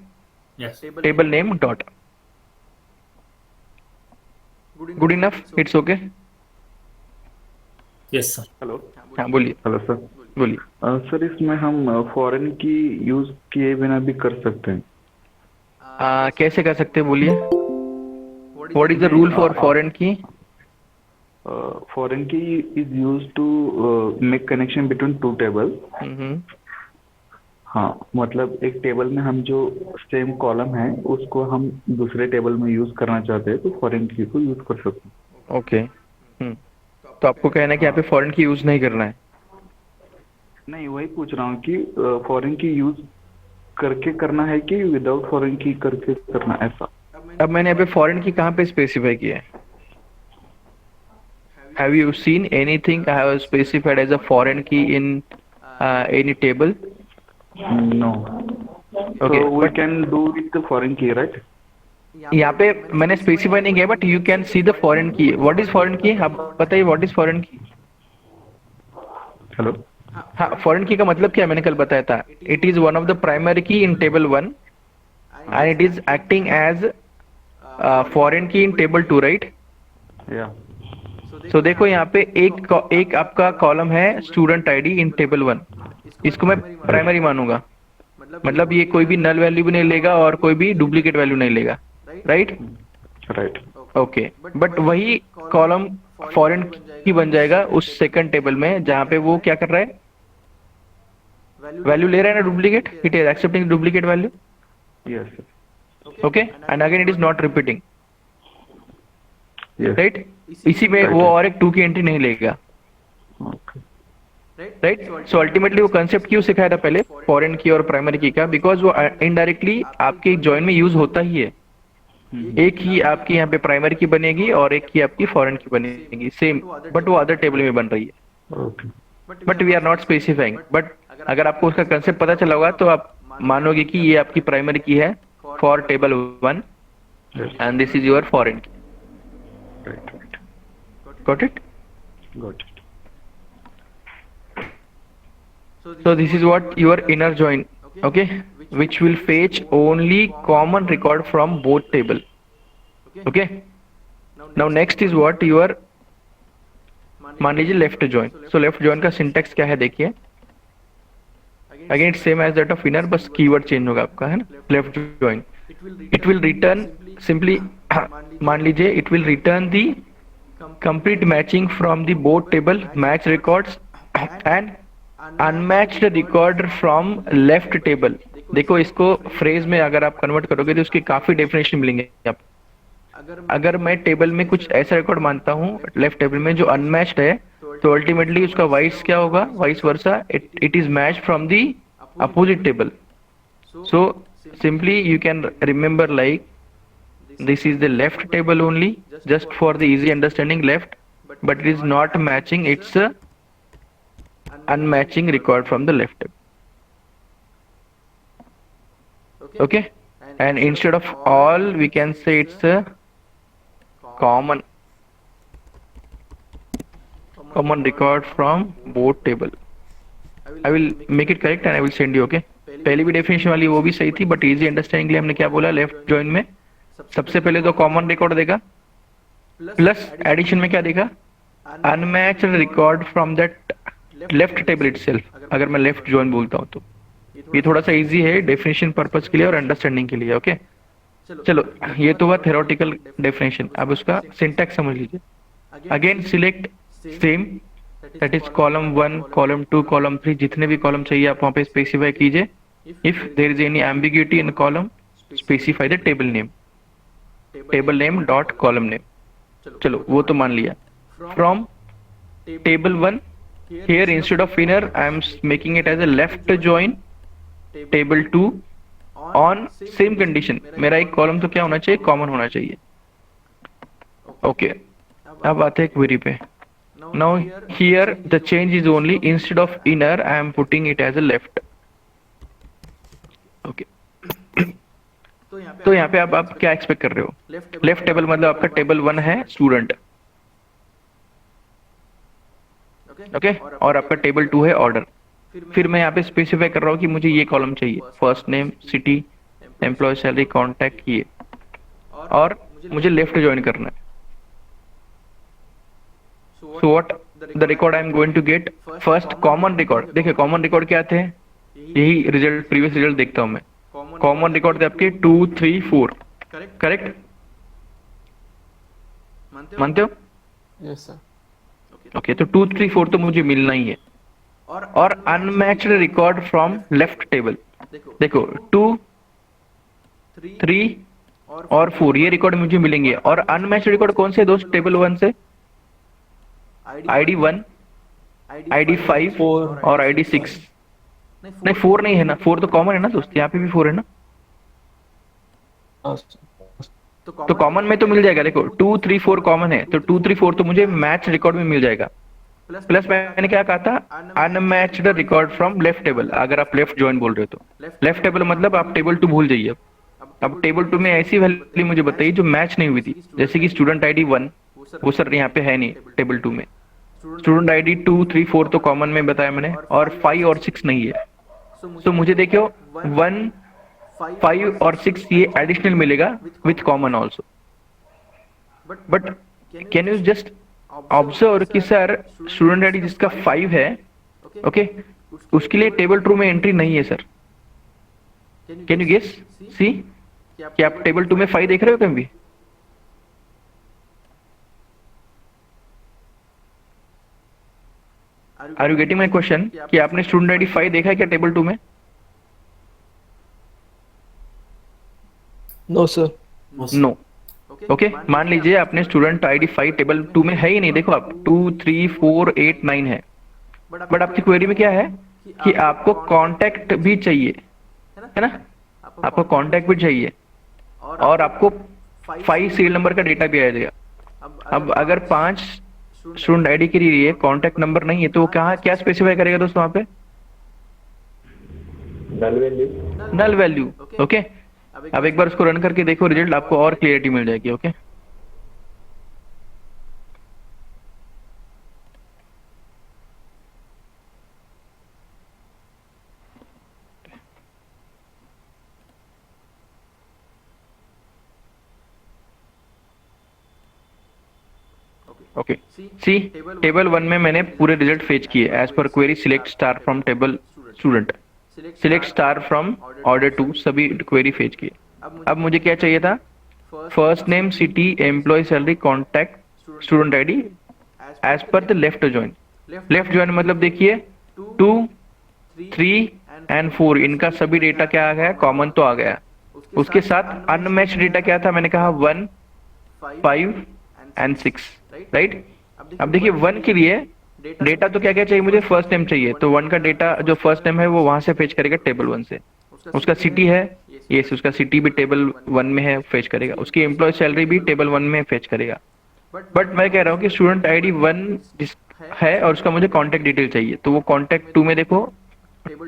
yes table name dot. Good enough, it's okay. Yes sir. Hello हाँ बोलिए हेलो सर। बोलिए। सर इसमें हम फॉरेन की यूज किए बिना भी कर सकते हैं? कैसे कर सकते हैं बोलिए? What is the rule for foreign key? Foreign key is use to make connection between two table. हाँ मतलब एक टेबल में हम जो सेम कॉलम है उसको हम दूसरे टेबल में यूज करना चाहते हैं तो फॉरेन की को यूज कर सकते हैं। ओके तो आपको कहना है कि यहाँ पे फॉरेन की यूज नहीं करना है? नहीं वही पूछ रहा हूँ कि फॉरेन की यूज करके करना है कि विदाउट फॉरेन की करके करना, ऐसा। अब मैंने यहाँ पे फॉरेन की कहाँ पे स्पेसिफाई किया है? Have you seen anything I have specified as a foreign key in any table? No. Okay, so we can do with the foreign key, right? यहाँ पे मैंने स्पेसिफाई नहीं किया but you can see the foreign key. What is foreign key, आप बताइए what is foreign key? Hello. हाँ फॉरेन की का मतलब क्या मैंने कल बताया था? It is one of the primary key in table 1 and it is acting as foreign key in table 2, right? या सो देखो यहाँ पे एक आपका कॉलम है स्टूडेंट आईडी इन टेबल 1, इसको मैं प्राइमरी मानूंगा। मतलब ये कोई भी नल वैल्यू भी नहीं लेगा और कोई भी डुप्लीकेट वैल्यू नहीं लेगा, राइट? राइट। ओके बट वही कॉलम फॉरेन की बन जाएगा उस सेकंड टेबल में जहाँ पे वो क्या कर रहा है, वैल्यू ले रहा है ना duplicate, it is accepting duplicate value. Yes. Okay and again it is not repeating, yes. Right? इसी में वो और एक 2 की एंट्री नहीं लेगा, ओके। राइट? सो अल्टीमेटली वो कंसेप्ट क्यों सिखाया था पहले फॉरेन की और प्राइमरी की का? बिकॉज वो इनडायरेक्टली आपके जॉइन में यूज होता ही है। एक ही आपकी यहाँ पे प्राइमरी की बनेगी और एक ही आपकी फॉरेन की बनेगी सेम, बट वो अदर टेबल में बन रही है। Okay. But we are not specifying. But अगर आपको उसका कंसेप्ट पता चला होगा तो आप मानोगे कि ये आपकी प्राइमरी की है for table 1 and this is your foreign key. Right right. Got it? Got it. So this is what your inner join, okay, which will fetch only common record from both table. Okay. Now next is what your मान लीजिए left join. So left join का सिंटेक्स क्या है देखिए, again it's same as that of inner, बस कीवर्ड चेंज होगा आपका, है ना। Left join, it will return simply मान लीजिए it will return the complete matching from the both table match records and unmatched record from left table। देखो इसको फ्रेज में अगर आप कन्वर्ट करोगे तो उसकी काफी डेफिनेशन मिलेंगे आप। अगर मैं टेबल में कुछ ऐसा रिकॉर्ड मानता हूँ लेफ्ट टेबल में जो अनमैच्ड है, तो अल्टीमेटली उसका वाइस क्या होगा, vice versa it is match from the opposite table. So simply you can remember like this is the left table only, just for the easy understanding left, but it is not matching, it's a unmatching record from the left table, okay। And instead of all we can say it's a common record from both table। I will make it correct and I will send you, okay। पहली भी डेफिनेशन वाली वो भी सही थी, बट इजी अंडरस्टैंडिंग के लिए हमने क्या बोला, लेफ्ट जॉइन में सबसे पहले तो कॉमन रिकॉर्ड देगा, प्लस एडिशन में क्या देगा, unmatched record from that left table itself. अगर मैं लेफ्ट जॉइन बोलता हूं तो ये थोड़ा सा इजी है डेफिनेशन पर्पस के लिए और अंडरस्टैंडिंग के लिए, ओके। चलो ये तो हुआ थ्योरेटिकल डेफिनेशन, अब उसका सिंटैक्स समझ लीजिए। Again select same, that is column 1 column 2 column 3, जितने भी कॉलम चाहिए आप वहां पे स्पेसिफाई कीजिए। If there is any ambiguity in column specify the table name dot column name. चलो वो तो मान लिया। From table 1 here instead of inner I am making it as a left join table 2 on same condition, मेरा एक कॉलम तो क्या होना चाहिए, कॉमन होना चाहिए, ओके। अब आते हैं क्वेरी पे। Now here the change is only instead of inner I am putting it as a left, okay. तो यहाँ पे अब आप क्या एक्सपेक्ट कर रहे हो, लेफ्ट टेबल मतलब आपका टेबल 1 है स्टूडेंट, ओके, और आपका टेबल 2 है ऑर्डर। फिर मैं यहाँ पे स्पेसिफाई कर रहा हूँ कि मुझे ये कॉलम चाहिए, first name, city, employee salary, contact, ये, और मुझे लेफ्ट ज्वाइन करना है। So what the record I am going to get, first common record. देखिए कॉमन रिकॉर्ड क्या आते हैं, यही रिजल्ट प्रीवियस रिजल्ट देखता हूं मैं। कॉमन रिकॉर्ड थे आपके 2 3 4, करेक्ट, मानते हो? Yes sir. ओके, तो 2 3 4 तो मुझे मिलना ही है। और unmatched record from left table, देखो 2 3 और 4 ये रिकॉर्ड मुझे मिलेंगे। और अनमैच्ड रिकॉर्ड कौन से, दोस्त टेबल 1 से आईडी 1, आईडी 5 और आईडी 6। नहीं 4 नहीं है ना, 4 तो कॉमन है ना दोस्त, यहाँ पे भी 4 है ना, तो कॉमन में तो मिल जाएगा। देखो 2 3 4 कॉमन है, तो 2 3 4 तो मुझे मैच रिकॉर्ड में मिल जाएगा। प्लस मैंने क्या कहा था, unmatched record from left table. अगर आप लेफ्ट ज्वाइन बोल रहे हो तो लेफ्ट टेबल मतलब आप टेबल 2 भूल जाइए। अब टेबल 2 में ऐसी वैल्यू मुझे बताइए जो मैच नहीं हुई थी, जैसे कि स्टूडेंट आईडी 1, वो सर यहाँ पे है नहीं टेबल 2 में। स्टूडेंट आईडी 2 3 4 तो कॉमन में बताया मैंने, और 5 और 6 नहीं है। तो मुझे देखियो 1 5 और 6 ये एडिशनल मिलेगा with common also. But can you just observe कि सर स्टूडेंट आईडी जिसका 5 है, ओके, उसके लिए टेबल 2 में एंट्री नहीं है सर। कैन यू गेस, सी, क्या आप टेबल 2 में 5 देख रहे हो कहीं भी? Are you getting my question, कि आपने स्टूडेंट आईडी 5 देखा है क्या टेबल 2 में? No sir. No, okay. मान लीजिए आपने स्टूडेंट आईडी 5 टेबल 2 में है ही नहीं, देखो आप 2 3 4 8 9 है। बट आपकी क्वेरी में क्या है कि आपको कांटेक्ट भी चाहिए, है ना, आपको कांटेक्ट भी चाहिए, और आपको 5 सीरियल नंबर का डेटा भी आ जाएगा। अब अगर 5 स्टूडेंट आईडी के लिए कांटेक्ट नंबर नहीं है, तो वो कहाँ क्या स्पेसिफाई करेगा दोस्तों वहां पे? Null value, okay. अब एक बार उसको रन करके देखो रिजल्ट, आपको और क्लियरिटी मिल जाएगी, ओके। ओके सी टेबल 1 में मैंने पूरे रिजल्ट फेच किए as per query select star from table student, select star from order 2, सभी क्वेरी फेच किए। अब मुझे क्या चाहिए था, first name, city, employee, salary, contact, student ID as per the left join. Left join मतलब देखिए 2, 3 एंड 4 इनका सभी डेटा क्या आ गया, कॉमन तो आ गया। उसके साथ अनमैच्ड डेटा क्या था, मैंने कहा 1, 5 एंड 6, राइट। अब देखिए 1 के लिए डेटा तो क्या क्या चाहिए मुझे, फर्स्ट नेम चाहिए, तो 1 का डेटा जो फर्स्ट नेम है वो वहां से फेच करेगा टेबल 1 से। उसका सिटी है, ये उसका सिटी भी टेबल 1 में है, फेच करेगा। उसकी एम्प्लॉय सैलरी भी टेबल 1 में फेच करेगा। बट मैं कह रहा हूँ कि स्टूडेंट आईडी 1 है और उसका मुझे कॉन्टैक्ट डिटेल चाहिए, तो वो कॉन्टैक्ट 2 में देखो,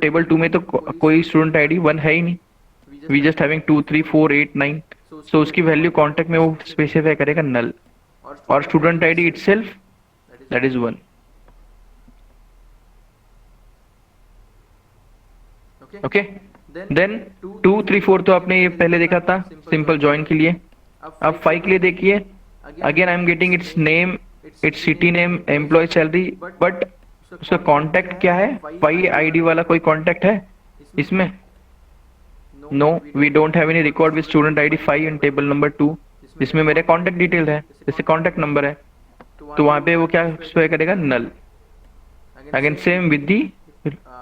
टेबल 2 में तो कोई स्टूडेंट आईडी 1 है ही नहीं, वी जस्ट हैविंग 2, 3, 4, 8, 9, सो उसकी वैल्यू कॉन्टैक्ट में वो स्पेसिफाई करेगा नल, और student ID itself that is 1। Okay then 2, 3, 4 तो आपने ये पहले देखा था सिंपल जॉइन के लिए। अब 5 के लिए देखिए, again I am getting its name, its city name, employee salary, but उसका कॉन्टैक्ट क्या है, 5 आईडी वाला कोई कॉन्टैक्ट है इसमें? No, we don't have any record with student ID 5 in table number 2, जिसमें मेरे कॉन्टैक्ट डिटेल है, जैसे कॉन्टैक्ट नंबर है, तो वहां पे वो क्या स्पेसिफाई करेगा, null. Again same with the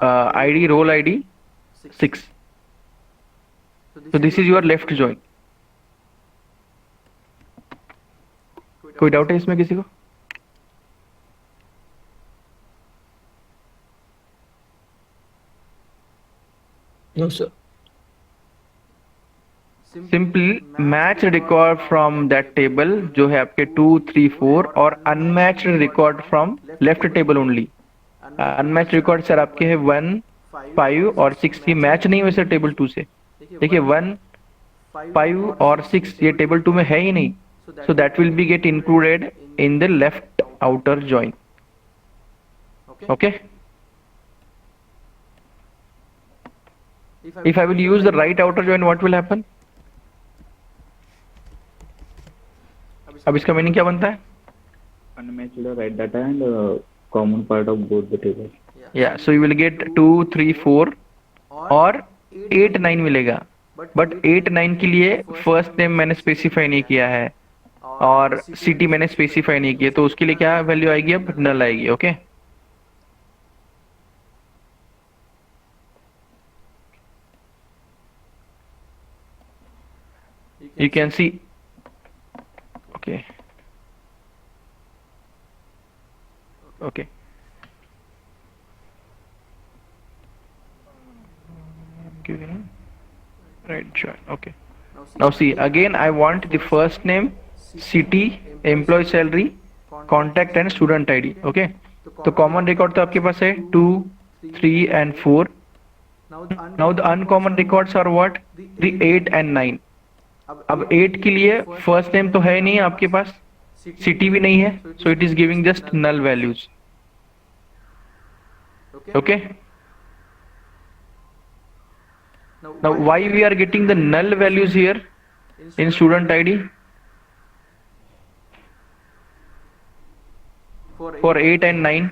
ID, roll ID 6, so this is your left join। कोई डाउट है इसमें किसी को? No sir. Simply match record from that table जो है आपके 2, 3, 4, और unmatched record from left table only. Unmatched record sir आपके है 1, 5 और 6 की मैच नहीं हुए सर टेबल 2 से। देखिए 1, 5 और 6 ये टेबल 2 में है ही नहीं, so that will be get included in the left outer join। okay, if I will use the right outer join, what will happen? अब इसका मीनिंग क्या बनता है? Unmatched right data and common part of both the tables। yeah, so you will get 2, 3, 4 और 8, 9 मिलेगा, बट 8, 9 के लिए फर्स्ट नेम मैंने स्पेसिफाई नहीं किया है और सिटी मैंने स्पेसिफाई नहीं किया, तो उसके लिए क्या वैल्यू आएगी, अब नल आएगी। Okay you can see, okay, okay, right join। okay, now see again I want the first name, city, employee salary, contact and student ID। okay, तो common record तो आपके पास है 2, 3 and 4। now the uncommon records are what, the 8 and 9। अब 8 के लिए फर्स्ट नेम तो है नहीं आपके पास, सिटी भी नहीं है, so it is giving just null values। okay, now why we are getting the null values here in student ID for 8 and 9?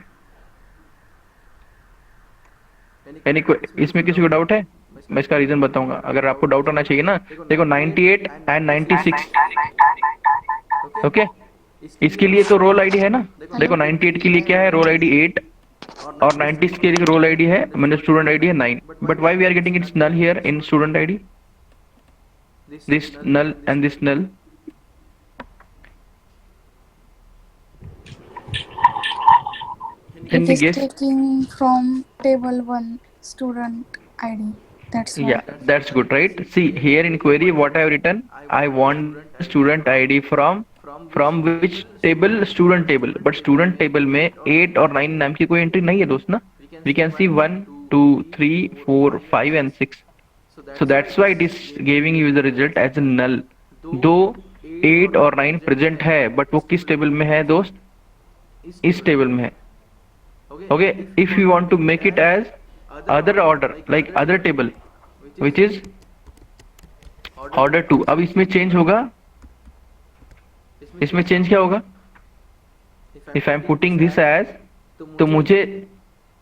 इसमें किसी को डाउट है? मैं इसका रीजन बताऊंगा, अगर आपको डाउट होना चाहिए ना। देखो 98 एंड 96, ओके, इसके लिए तो रोल आईडी है ना। देखो 98 के लिए क्या है, रोल आईडी 8 और 96 के लिए रोल आईडी है, मतलब स्टूडेंट आईडी है 9। But why we are getting its null here in student ID, this null and this null? It is taking from table 1 student ID. That's why. Yeah, that's good, right? See here in query what I have written, I want student ID from which table, student table, but student table में 8 और 9 नाम की कोई एंट्री नहीं है दोस्त ना। We can see 1, 2, 3, 4, 5 and 6, so that's why it is giving you the result as a null। दो 8 और 9 प्रेजेंट है, बट वो किस टेबल में है दोस्त, इस टेबल में है। okay, if you want to make it as other order, like other table which is order 2, अब इसमें चेंज होगा, इसमें चेंज क्या होगा, if I am putting this as, तो मुझे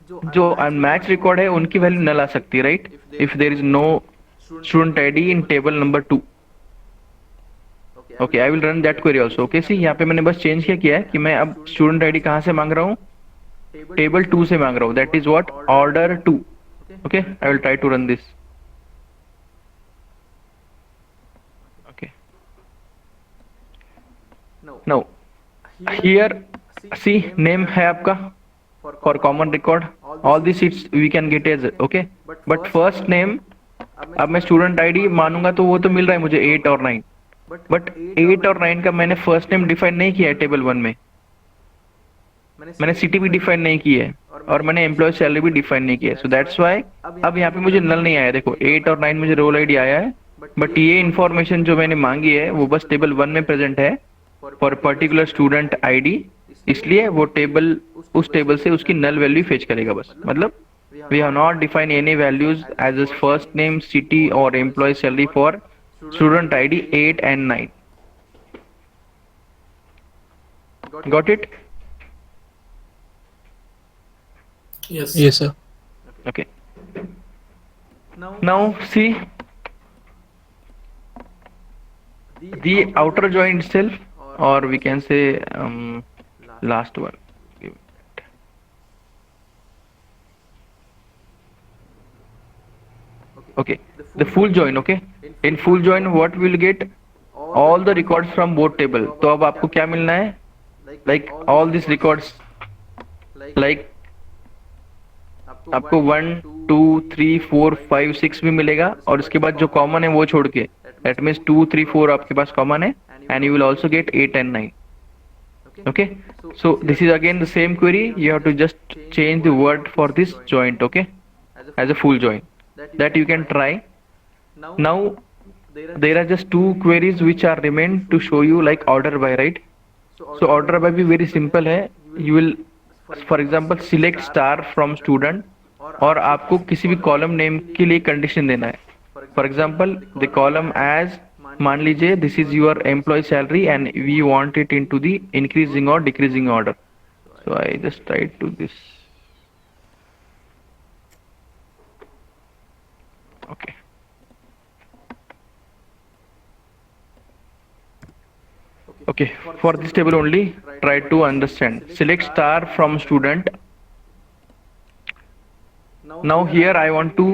जो अनमैच रिकॉर्ड है उनकी वैल्यू नल आ सकती है, right? If there is no student ID in table number 2. Okay, I will run that query also. Okay, see यहाँ पे मैंने बस चेंज क्या किया है कि मैं अब स्टूडेंट आईडी कहाँ से मांग रहा हूँ? टेबल 2 से मांग रहा हूँ. That is what? Order 2. Okay, I will try to run this. Okay, now here C name है आपका for common record. All this seats we can get as. Okay, but first name, अब मैं स्टूडेंट आईडी मानूंगा तो वो तो मिल रहा है मुझे 8 और 9, बट 8 और 9 का मैंने फर्स्ट नेम डिफाइन नहीं किया है टेबल 1 में. मैंने सिटी भी डिफाइन नहीं की है और मैंने एम्प्लॉय सैलरी भी डिफाइन नहीं किया है. सो दैट्स व्हाई अब यहाँ पे मुझे नल नहीं आया. देखो 8 और 9 मुझे रोल आईडी आया है, बट ये इन्फॉर्मेशन जो मैंने मांगी है वो बस टेबल 1 में प्रेजेंट है फॉर पर्टिकुलर स्टूडेंट आईडी. इसलिए वो टेबल, उस टेबल से उसकी नल वैल्यू फेच करेगा बस. मतलब we have not define any values as a first name, city और employ salary for student ID 8 and 9. Got it? Yes. Yes, sir. Okay. Now see the outer join itself, or we can say last one. Okay, the full join. Okay, in full join what we'll get? All the records from both table. तो अब आपको क्या मिलना है? Like all these records, like आपको 1 2 3 4 5 6 भी मिलेगा, और उसके बाद जो कॉमन है वो छोड़ के, दैट मीन्स 2 3 4 आपके पास कॉमन है, and you will also get 8 and 9. Okay, so this is again the same query. You have to just change the word for this joint, okay, as a full join. That you can try. Now there are just two queries which are remain to show you, like order by, right? So order by भी very simple है. You will for example select star from student, और आपको किसी भी कॉलम नेम के लिए कंडीशन देना है. For example the column age, मान लीजिए this is your employ salary and we want it into the increasing और decreasing order. So I just try to this. Okay, okay, for this table only try to understand. Select star from student. Now here I want to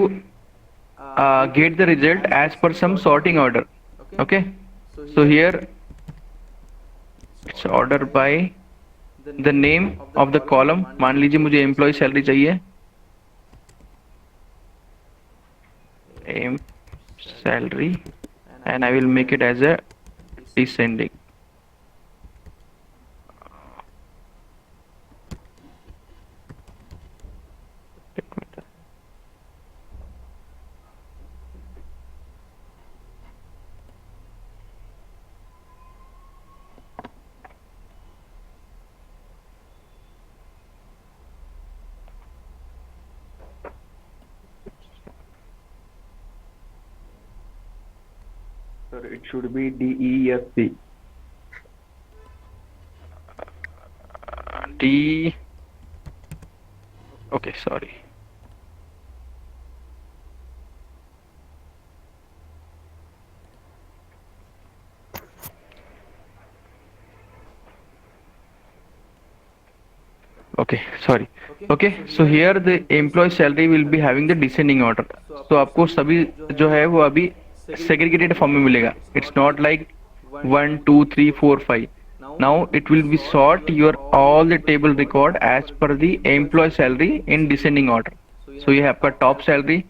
get the result as per some sorting order. Okay, so here it's order by the name of the column. मान लीजिए मुझे employee salary चाहिए, salary, and I will make it as a descending. Sir, it should be DEFC. D. Okay, sorry. Okay, sorry. Okay, so here the employee salary will be having the descending order. So आपको सभी जो है वो अभी segregated form में मिलेगा. It's not like 1 2 3 4 5. Now it will be sort your all the table record as per the employee salary in descending order. So you have got top salary,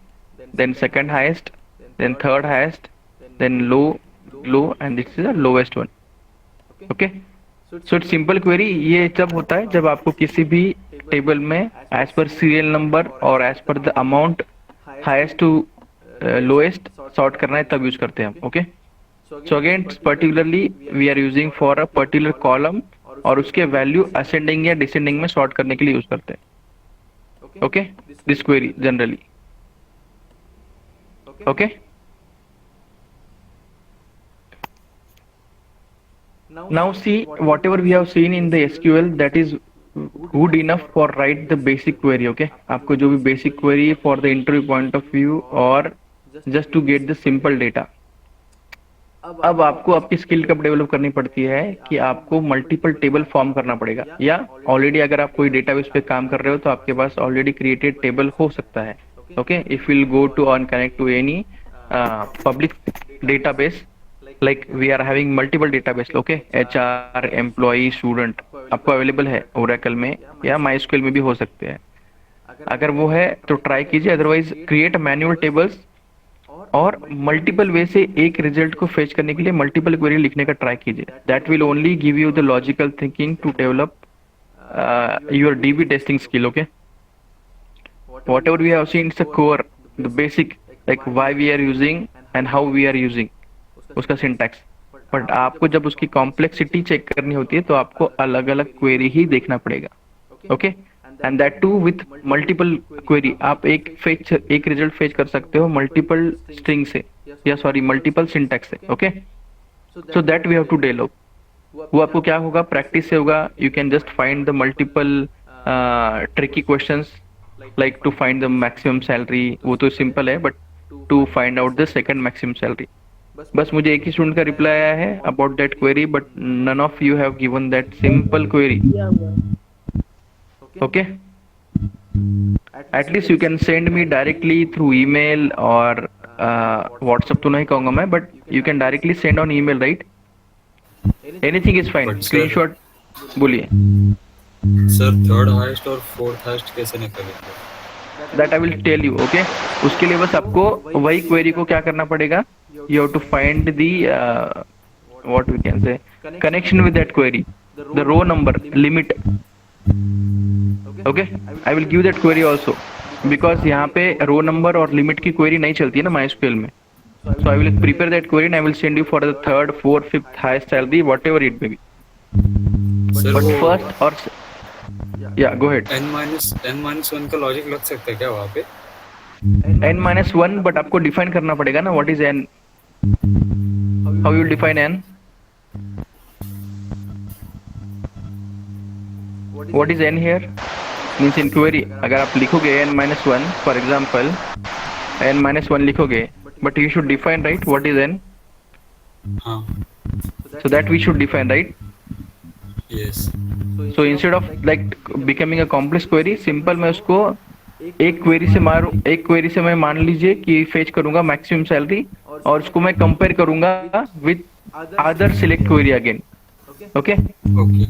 then second highest, then third highest, then low, and this is the lowest one. Okay, so it's simple query. ये जब होता है जब आपको किसी भी टेबल में as per serial number और as per the amount highest to lowest sort करना है, तब यूज करते हैं हम. Okay, so again particularly we are using for a particular column, और उसके वैल्यू असेंडिंग या डिसेंडिंग में सॉर्ट करने के लिए यूज करते हैं. Okay, this query generally. Okay, Now see, whatever we have seen in the SQL, that is good enough for write the basic query. Okay, आपको जो भी basic query for the interview point of view और just to get the simple data. अब आपको आपकी स्किल कब डेवलप करनी पड़ती है कि आपको मल्टीपल टेबल फॉर्म करना पड़ेगा, या ऑलरेडी अगर आप कोई डेटाबेस पे काम कर रहे हो तो आपके पास ऑलरेडी क्रिएटेड टेबल हो सकता है. Okay, if will go to on connect to any public database, like we are having multiple database. Okay, HR, employee, student आपको अवेलेबल है ओरेकल में या माइस्क्यूएल में भी हो सकते हैं. अगर वो है तो ट्राई कीजिए, अदरवाइज क्रिएट मैनुअल टेबल्स और मल्टीपल वे से एक रिजल्ट को फेच करने के लिए मल्टीपल क्वेरी लिखने का ट्राई कीजिए. That will only give you the logical thinking to develop your DB testing skill. Okay, whatever we have seen, it's a core, the basic, like why we are using and how we are using, उसका सिंटैक्स. बट आपको जब उसकी कॉम्प्लेक्सिटी चेक करनी होती है तो आपको अलग अलग क्वेरी ही देखना पड़ेगा. Okay, and that too with multiple query. आप एक रिजल्ट फेच कर सकते हो मल्टीपल स्ट्रिंग से, या सॉरी मल्टीपल सिंटैक्स से. Okay, so that we have to develop. वो आपको क्या होगा, प्रैक्टिस से होगा. You can just find the multiple tricky questions, like to find the maximum salary. वो तो सिंपल है, but to find out the second maximum salary. बस मुझे एक ही स्टूडेंट का रिप्लाई आया है about that query, but none of you have given that simple query. Okay, at least you can send me directly through email और व्हाट्सएप तो नहीं कहूंगा मैं, but you can directly send on email, right? Anything is fine. Screenshot बोलिए. सर थर्ड हाईएस्ट और फोर्थ हाईएस्ट कैसे निकालेंगे? That I will tell you. Okay, उसके लिए बस आपको वही क्वेरी को क्या करना पड़ेगा, you have to find the what we can say connection with that query, the row number limit. Okay, I will give that query also, because यहाँ पे row number और limit की query नहीं चलती है ना MySQL में. So I will prepare that query and I will send you for the third, fourth, fifth highest salary, whatever it may be. Sir But वो first or yeah, go ahead. n-1 का लॉजिक लग सकता है क्या वहाँ पे? n-1, but आपको define करना पड़ेगा ना what is n. How you define n? What is n here? Means in query, अगर आप लिखोगे n-1, for example, n-1 लिखोगे, but you should define, right, what is n? हाँ. So that we should define, right? Yes. So instead of like becoming a complex query, simple मैं उसको एक क्वेरी से मैं मान लीजिए कि फेच करूंगा मैक्सिमम सैलरी, और उसको मैं कंपेयर करूंगा with other select query again. Okay, Okay.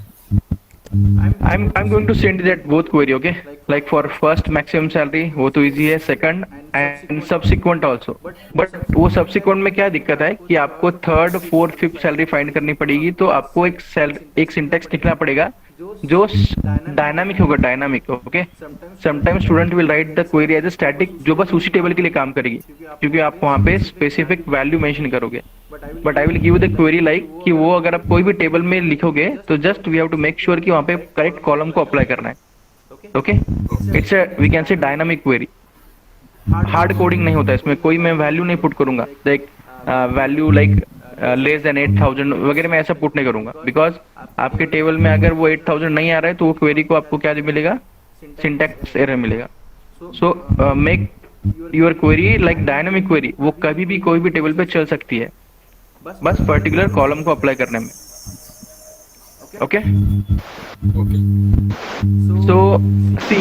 I'm going to send that both query. Okay, like for first maximum salary वो तो easy है, second and subsequent also. But वो subsequent में क्या दिक्कत है कि आपको third, fourth, fifth salary find करनी पड़ेगी, तो आपको एक सिंटेक्स लिखना पड़ेगा जो डायनामिक होगा. Dynamic. Okay, sometimes student will write the query as a static, जो बस उसी टेबल के लिए काम करेगी, क्योंकि आप वहाँ पे स्पेसिफिक वैल्यू मेंशन करोगे. But I will give the query like कि वो अगर आप कोई भी टेबल में लिखोगे तो just we have to make sure कि वहाँ पे करेक्ट कॉलम को अप्लाई करना है. Okay, it's we can say dynamic query. Hard coding नहीं होता इसमें, कोई मैं वैल्यू नहीं पुट करूंगा, like value like less than 8000 वगैरह मैं ऐसा पुट नहीं करूंगा, बिकॉज आपके टेबल में अगर वो 8000 नहीं आ रहा है तो वो क्वेरी को आपको क्या मिलेगा, सिंटैक्स एरर मिलेगा. So make your query like dynamic query. वो कभी भी कोई भी टेबल पे चल सकती है, बस पर्टिकुलर कॉलम को अप्लाई करने में. Okay, so see,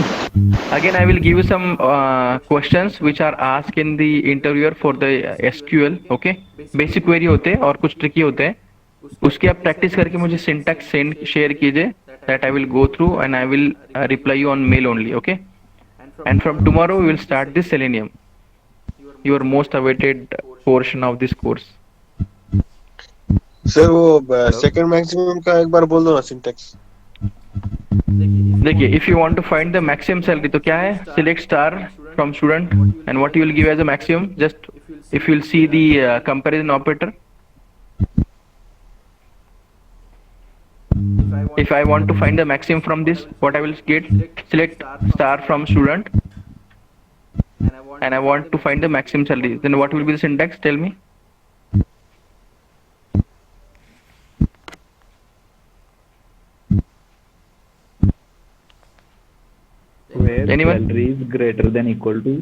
again I will give you some questions which are asked in the interviewer for the SQL. okay, basic query होते हैं और कुछ tricky होते हैं, उसकी आप प्रैक्टिस करके मुझे सिंटैक्स शेयर कीजिए, that I will go through and I will reply you on mail only. okay, and from tomorrow we will start this Selenium, your most awaited portion of this course. Sir वो सेकंड मैक्सिमम का एक बार बोल दो ना सिंटैक्स. देखिए, if you want to find the maximum salary तो क्या है, select star from student and what you will give as a maximum. Just if you will see the comparison operator, if I want to find the maximum from this, what I will get, select star from student and I want to find the maximum salary, then what will be the syntax, tell me. where Anyone? salary is greater than equal to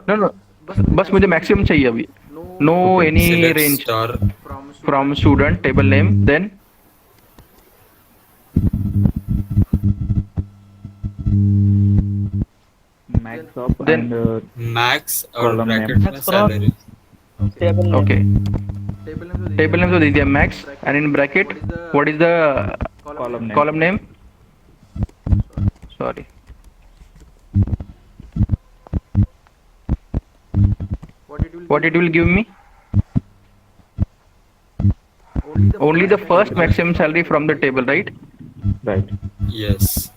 No, बस मुझे मैक्सिमम चाहिए अभी. No any Select range star from student table name, then max of Then- and max और column name. bracket में salary. Table okay. Table name तो दे दिया max, and in bracket what is the column name. Sorry. What it will give me? Only the first maximum salary from the table, right? Right. Yes.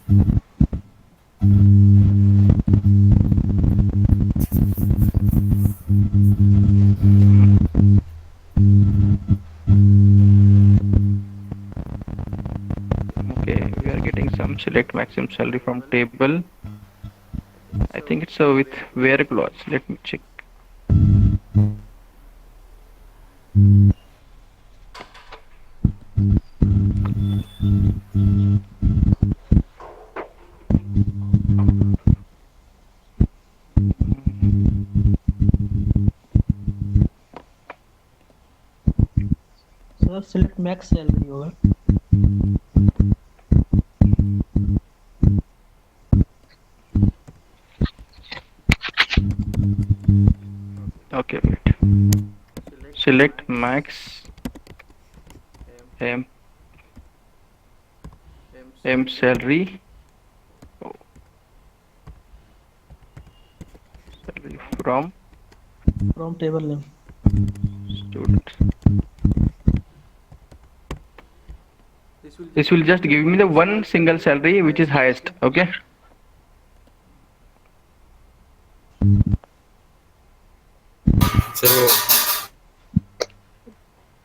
Okay, we are getting some select maximum salary from table. I think it's with where clause. Let me check. Sir select max salary होगा. Okay, wait. Select max M salary. Oh. Salary from from table name. student. This will just give me the one single salary which is highest. Okay. Sir वो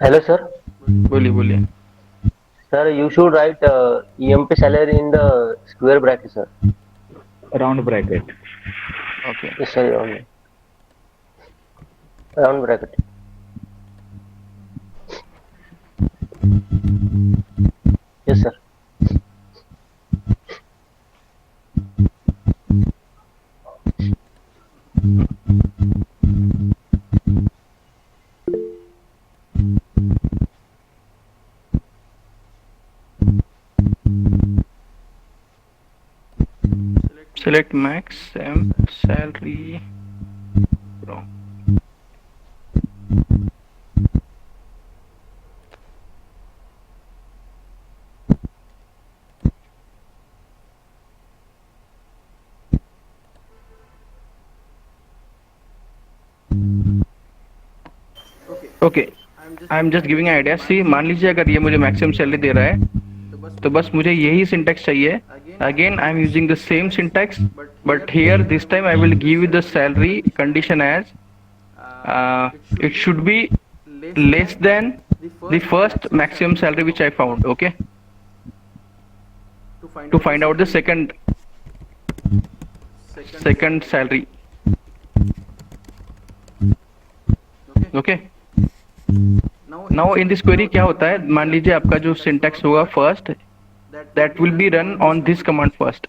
Hello, sir. बोलिए. Sir, you should write EMP salary in the square bracket, sir. Round bracket. Okay. Yes, sir. Round bracket. Yes, sir. Select max M salary from. Okay, I am just giving idea. See, मान लीजिए अगर ये मुझे मैक्सिमम सैलरी दे रहा है तो बस मुझे यही सिंटैक्स चाहिए. Again I am using the same syntax, but here this time I will give you the salary condition as it should be less than the first maximum salary which I found. Okay, to find out the second salary. Okay, now in this query क्या होता है, मान लीजिए आपका जो सिंटैक्स होगा first, that will be run on this command first.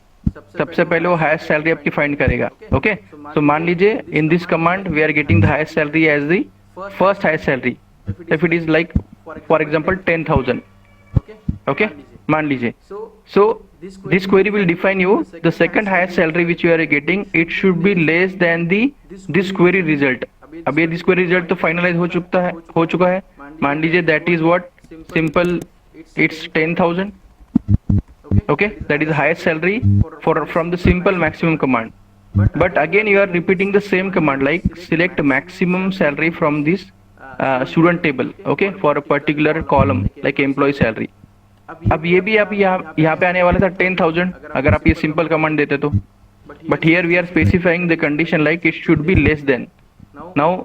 सबसे पहले वो हाईएस्ट सैलरी आपकी फाइंड करेगा. ओके, सो मान लीजिए in this command we are getting the highest salary as the first highest salary. If it is like for example 10,000. Okay, मान लीजिए. सो this query will define you the second highest salary which you are getting, it should be less than the this query result. अब ये this query result तो finalize हो चुका है. मान लीजिए that is what simple, it's 10,000. okay, that is the highest salary from the simple maximum command. But again you are repeating the same command, like select maximum salary from this student table. okay, for a particular column like employee salary. अब ये भी आप यहाँ पे आने वाला था 10,000 अगर आप ये सिंपल कमांड देते तो. But here we are specifying the condition like it should be less than. नाउ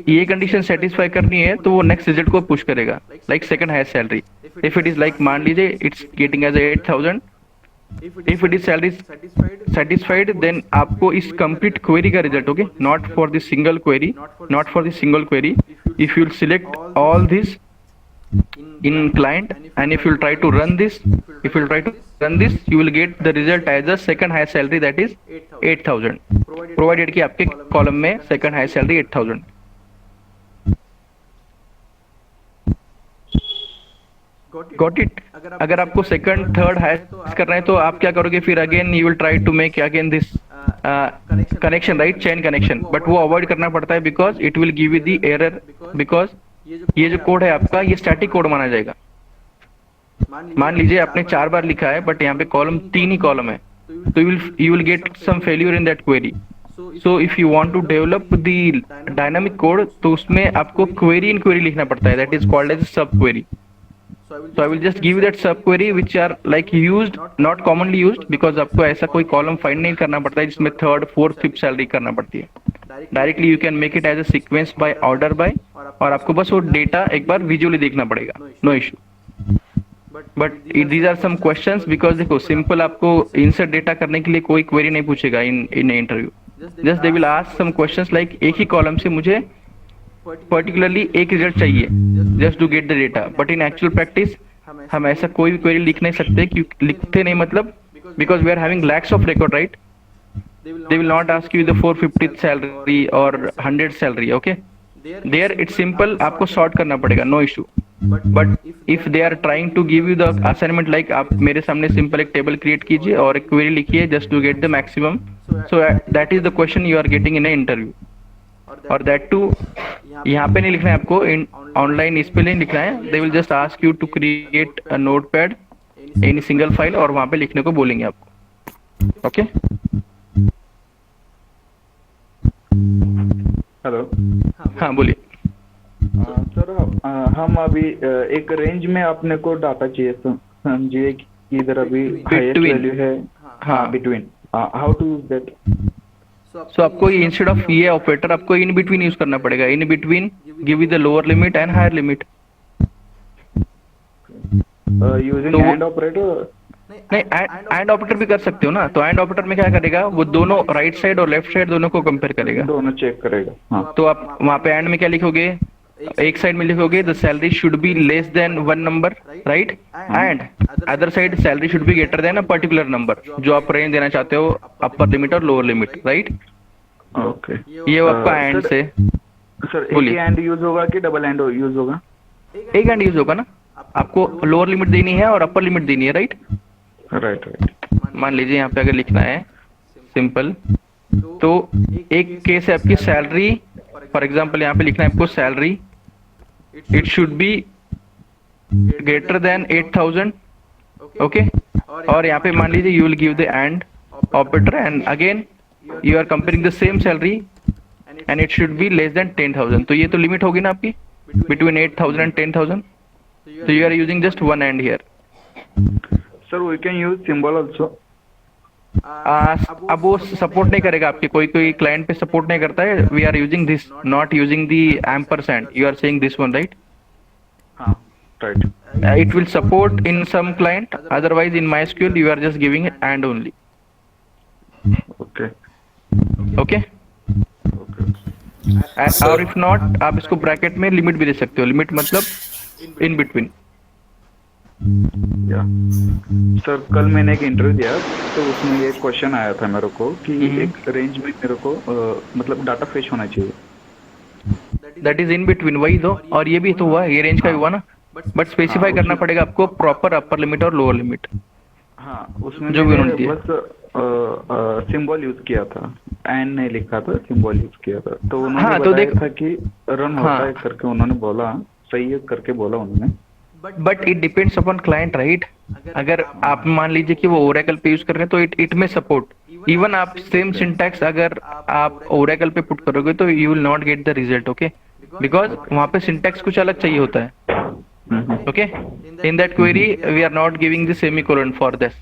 ये कंडीशन सेटिस्फाई करनी है तो वो नेक्स्ट रिजल्ट को पुश करेगा, like second highest salary. If it is like मान लीजिए it's getting as 8,000, if it is salary satisfied, then आपको इस कंप्लीट क्वेरी का result, okay, not for this single query, if you select all this in client, and if you'll try to run this, you will get the result as a second highest salary, that is 8,000, provided कि आपके कॉलम में second highest salary 8,000. Got it? अगर आपको सेकंड थर्ड हाईएस्ट करना है तो आप क्या करोगे फिर? Again you will try to make again this connection, right, chain connection, but वो अवॉइड करना पड़ता है because it will give you the error, because ये जो कोड है आपका ये स्टैटिक कोड माना जाएगा. मान लीजिए आपने 4 बार लिखा है बट यहाँ पे कॉलम 3 ही कॉलम है, तो you will get some failure in that query. So if you want to develop the dynamic code तो उसमें आपको क्वेरी इन क्वेरी लिखना पड़ता है, that is called as sub query. So I will just give you that sub query which are like used, not commonly used, because आपको ऐसा कोई कॉलम फाइंड नहीं करना पड़ता है जिसमें थर्ड फोर्थ फिफ्थ सैलरी करना पड़ती है. Directly you can make it as a sequence by order by, और आपको बस वो डेटा एक बार विजुअली देखना पड़ेगा, no issue. But these are some questions because देखो सिंपल आपको इंसर्ट डेटा करने के लिए कोई क्वेरी नहीं पूछेगा in interview. Just they will ask some questions like एक ही कॉलम से मुझे पर्टिकुलरली एक रिजल्ट चाहिए just to get the data. But in actual practice हम ऐसा कोई भी क्वेरी लिख नहीं सकते, क्योंकि लिखते नहीं मतलब because we are having lacks of record, right. They will not ask you the 450 salary और 100 salary. Okay, there it's simple, आपको सॉर्ट करना पड़ेगा, no issue. But if they are trying to give you the assignment like आप मेरे सामने सिंपल एक टेबल क्रिएट कीजिए और एक क्वेरी लिखिए just to get the maximum, so that is the question you are getting in a interview. और दैट टू यहाँ पे नहीं लिखना है आपको, ऑनलाइन इस पे नहीं लिखना है. They will just ask you to create a notepad in single file और वहां पे लिखने को बोलेंगे आपको. Okay, hello. हाँ बोलिए. सर हम अभी एक रेंज में अपने को डाटा चाहिए, समझिए कि इधर अभी हाईएस्ट वैल्यू है. हाँ, between. How to use that? So आपको इंस्टेड ऑफ ये ऑपरेटर आपको इन बिटवीन यूज करना पड़ेगा. In between give you the lower limit and higher limit. Using and operator? नहीं, एंड ऑपरेटर भी कर सकते हो ना. तो एंड ऑपरेटर में क्या करेगा, वो दोनों राइट साइड और लेफ्ट साइड दोनों को कंपेयर करेगा, दोनों चेक करेगा. हाँ. तो आप वहां पे एंड में क्या लिखोगे, एक साइड में लिखोगे the salary should be less then 1 number, right, and other side salary should be greater then a particular number, जो आप रेंज देना चाहते हो, अपर लिमिट और लोअर लिमिट, राइट. ओके, ये वो आपका एंड से. सर एक ही एंड यूज होगा कि डबल एंड यूज होगा? एक एंड यूज होगा ना. आपको लोअर लिमिट देनी है और अपर लिमिट देनी है, राइट. राइट. मान लीजिए यहाँ पे अगर लिखना है सिंपल, तो एक केस है आपकी सैलरी, फॉर एग्जाम्पल यहाँ पे लिखना है आपको salary it should be greater than 8,000. Okay, और यहाँ पे मान लीजिए you will give the and operator and again you are comparing the same salary and it should be less than 10,000. तो ये तो लिमिट होगी ना आपकी बिटवीन 8,000 एंड 10,000. तो you are using just one and here. Sir we can use symbol also. अब वो सपोर्ट नहीं करेगा आपके, कोई क्लाइंट पे सपोर्ट नहीं करता है. We are using this, not using the ampersand. You are saying this one, right. हाँ, right. It will support in some client, otherwise in MySQL you are just giving it and only. Okay. Okay. और if not आप इसको ब्रैकेट में लिमिट भी दे सकते हो. लिमिट मतलब in between. या सर कल मैंने एक इंटरव्यू दिया तो उसमें ये क्वेश्चन आया था मेरे को कि एक रेंज में मेरे को मतलब डाटा फेच होना चाहिए. दैट इज इन बिटवीन, वही दो. और ये भी तो हुआ, ये रेंज का ही हुआ ना. बट स्पेसिफाई करना पड़ेगा आपको प्रॉपर अपर लिमिट और लोअर लिमिट. हाँ, उसमें जो भी उन्होंने दिया बस सिंबल यूज किया था, एंड नहीं लिखा था, सिंबल यूज किया था. तो उन्होंने हाँ, तो बताया था कि रन होता है करके उन्होंने बोला, सही है करके बोला उन्होंने. But it depends upon client, right. अगर आप मान लीजिए कि वो ओरेकल पे यूज कर रहे हैं तो इट में सपोर्ट. इवन आप सेम सिंटैक्स अगर आप ओरेकल पे पुट करोगे तो you will not get the result. Okay, because वहां पे सिंटैक्स कुछ अलग चाहिए होता है. Okay, in that query we are not giving the semicolon for this.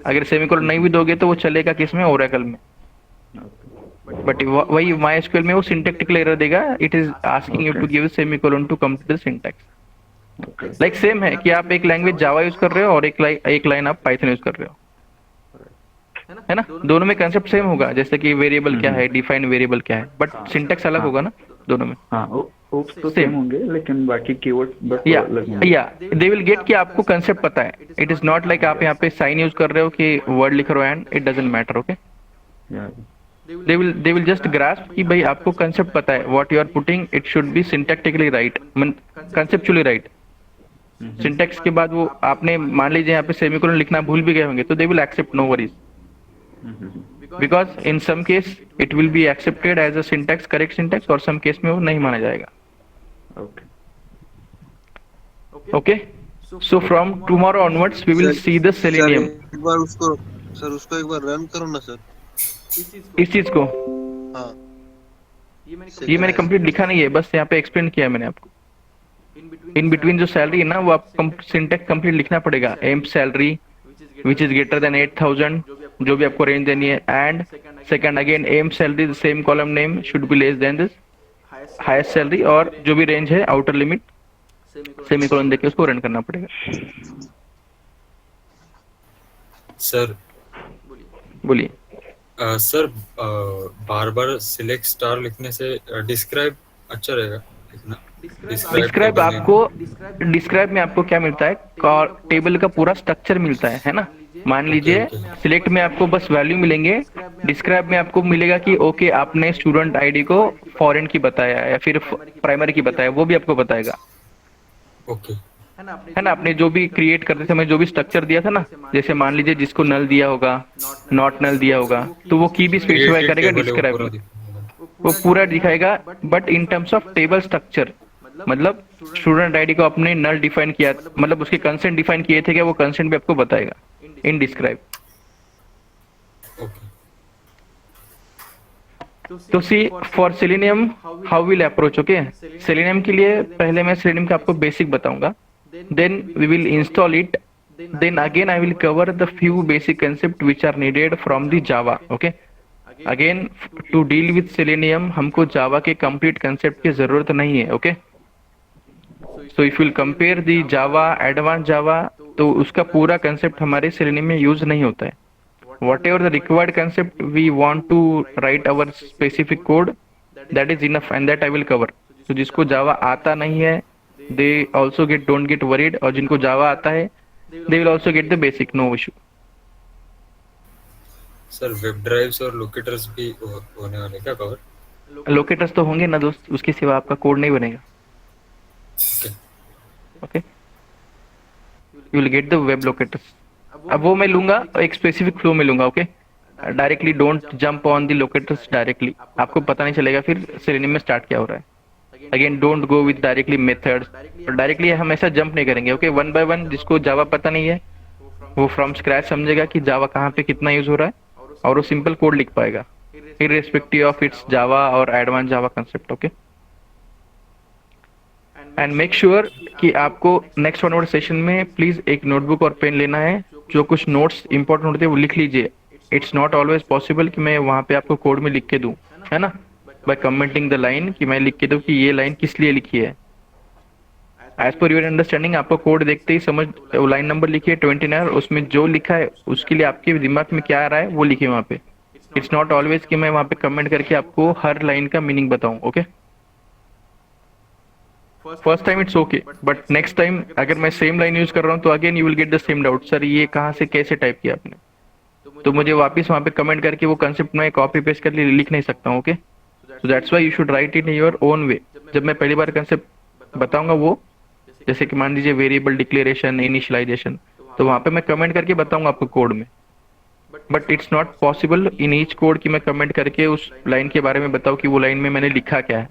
अगर सेमीकोलन नहीं भी दोगे तो वो चलेगा किसमें, ओरेकल में. बट वही MySQL में वो सिंटैक्टिकल एरर देगा. It is asking you to give semicolon to complete the syntax. Like same है कि आप एक लैंग्वेज जावा यूज कर रहे हो और एक लाइन आप पाइथन यूज कर रहे हो, है ना. दोनों में कंसेप्ट सेम होगा, जैसे कि वेरिएबल क्या है, डिफाइन वेरिएबल क्या है, बट सिंटैक्स अलग होगा ना दोनों में. हाँ, होप्स तो Same. सेम होंगे लेकिन बाकी कीवर्ड्स बस या अलग होंगे। या दे विल गेट कि आपको कंसेप्ट पता है. इट इज नॉट लाइक आप यहाँ पे साइन यूज कर रहे हो कि वर्ड लिख रहे हो and it doesn't matter. Okay, Yeah. they will just grasp कि भाई आपको कंसेप्ट पता है. What you are putting it should be syntactically right, conceptually right. Syntax के बाद वो आपने मान लीजिए यहाँ पे सेमीकोलन लिखना भूल भी गए होंगे तो they will accept, no worries, because in some case it will be accepted as a syntax, correct syntax, और सम केस में वो नहीं माना जाएगा. Okay. Okay, so from tomorrow onwards we will see the selenium. Sir एक बार रन करो ना सर. इस चीज को हाँ, ये मैंने कंप्लीट लिखा नहीं है, बस यहाँ पे एक्सप्लेन किया है मैंने आपको. इन बिटवीन जो सैलरी है ना वो आप सिंटैक्स कंप्लीट लिखना पड़ेगा. M salary which is greater than 8,000, जो भी आपको रेंज देनी है. And second again M salary the same column name should be less than this highest salary, और जो भी रेंज है आउटर लिमिट सेमीकोलन देके उसको रन करना पड़ेगा. सर बोलिए. सर बार बार सिलेक्ट स्टार लिखने से डिस्क्राइब अच्छा रहेगा लिखना. डिस्क्राइब आपको, डिस्क्राइब में आपको क्या मिलता है, टेबल का पूरा स्ट्रक्चर मिलता है ना. मान लीजिए सिलेक्ट में आपको बस वैल्यू मिलेंगे, डिस्क्राइब में आपको मिलेगा कि ओके आपने स्टूडेंट आईडी को फॉरेन की बताया या फिर प्राइमरी की बताया, वो भी आपको बताएगा. ओके, है ना. आपने जो भी क्रिएट करते समय जो भी स्ट्रक्चर दिया था ना, जैसे मान लीजिए जिसको नल दिया होगा, नॉट नल दिया होगा, तो वो की भी स्पेसिफाई करेगा डिस्क्राइब में, वो पूरा दिखाएगा. But in terms of table structure, मतलब स्टूडेंट आईडी को अपने नल डिफाइन किया, मतलब उसके कंसेंट डिफाइन किए थे, क्या वो कंसेंट भी आपको बताएगा इन डिस्क्राइब. तो see for Selenium how will approach. Okay, Selenium के लिए पहले मैं सेलेनियम का आपको बेसिक बताऊंगा, then we will install it, then again I will cover the few basic concepts which are needed from the Java. Okay, again to deal with Selenium हमको Java के complete concept की जरूरत नहीं है. Okay, so if you will compare the Java, advanced Java, तो उसका पूरा concept हमारे Selenium में use नहीं होता है. Whatever the required concept we want to write our specific code, that is enough and that I will cover. तो जिसको Java आता नहीं है they also don't get worried, और जिनको जावा आता है they will also get the basic, no issue. Sir web drives और लोकेटर्स भी होने वाले क्या कवर? लोकेटर्स तो होंगे ना दोस्त, उसके सिवा आपका कोड नहीं बनेगा. Okay, you will get the web locators. अब वो मैं लूंगा एक स्पेसिफिक फ्लो में लूंगा. Okay, directly don't jump on the locators directly, आपको पता नहीं चलेगा फिर सेलेनियम में स्टार्ट क्या हो रहा है. Again don't go with directly methods, और डायरेक्टली हम ऐसा जंप नहीं करेंगे. ओके, वन बाय वन जिसको जावा पता नहीं है वो फ्रॉम स्क्रैच समझेगा कि जावा कहाँ पे कितना यूज हो रहा है, और वो सिंपल कोड लिख पाएगा irrespective of its जावा और advance Java concept. Okay, and make sure कि आपको नेक्स्ट वन सेशन में प्लीज एक नोटबुक और पेन लेना है. जो कुछ नोट्स इंपॉर्टेंट होते हैं वो लिख लीजिए. इट्स नॉट ऑलवेज पॉसिबल कि मैं वहाँ पे आपको कोड में लिख के दूं, है ना, बाय कमेंटिंग द लाइन, कि मैं लिख के दूं कि ये लाइन किस लिए लिखी है. एज पर योर अंडरस्टैंडिंग आपको कोड देखते ही समझ, लाइन नंबर लिखिए 29, उसमें जो लिखा है उसके लिए आपके दिमाग में क्या आ रहा है वो लिखिए वहाँ पे. इट्स नॉट ऑलवेज कि मैं वहाँ पे कमेंट करके आपको हर लाइन का मीनिंग बताऊं. Okay, first time it's okay, but next time अगर मैं सेम लाइन यूज कर रहा हूँ तो again you will get the same doubt, sir ये कहाँ से कैसे टाइप किया आपने. तो मुझे वापस वहाँ पे कमेंट करके वो कंसेप्ट में कॉपी पेस्ट करके लिख नहीं सकता हूँ. Okay, so that's why you should write it in your own way. जब मैं पहली बार कंसेप्ट बताऊंगा वो, जैसे कि मान लीजिए वेरिएबल डिक्लेरेशन, इनिशियलाइजेशन, तो वहाँ पे मैं कमेंट करके बताऊंगा आपको कोड में. But it's not possible in each code कि मैं कमेंट करके उस लाइन के बारे में बताऊं कि वो लाइन में मैंने लिखा क्या है,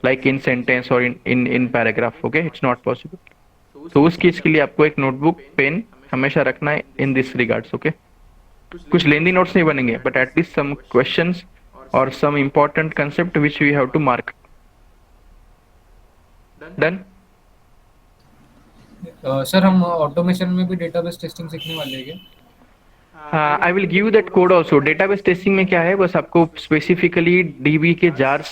लाइक इन सेंटेंस और in paragraph. Okay, it's not possible. तो उस केस के लिए आपको एक नोटबुक पेन हमेशा रखना है इन दिस रिगार्ड्स. ओके, कुछ लेंदी नोट्स नहीं बनेंगे, बट एटलीस्ट सम क्वेश्चंस और some important concept which we have to mark. Done. Sir हम ऑटोमेशन में भी डेटाबेस टेस्टिंग सीखने वाले हैं क्या? I will give that code also. Database testing में क्या है, बस आपको स्पेसिफिकली डीबी के जार्स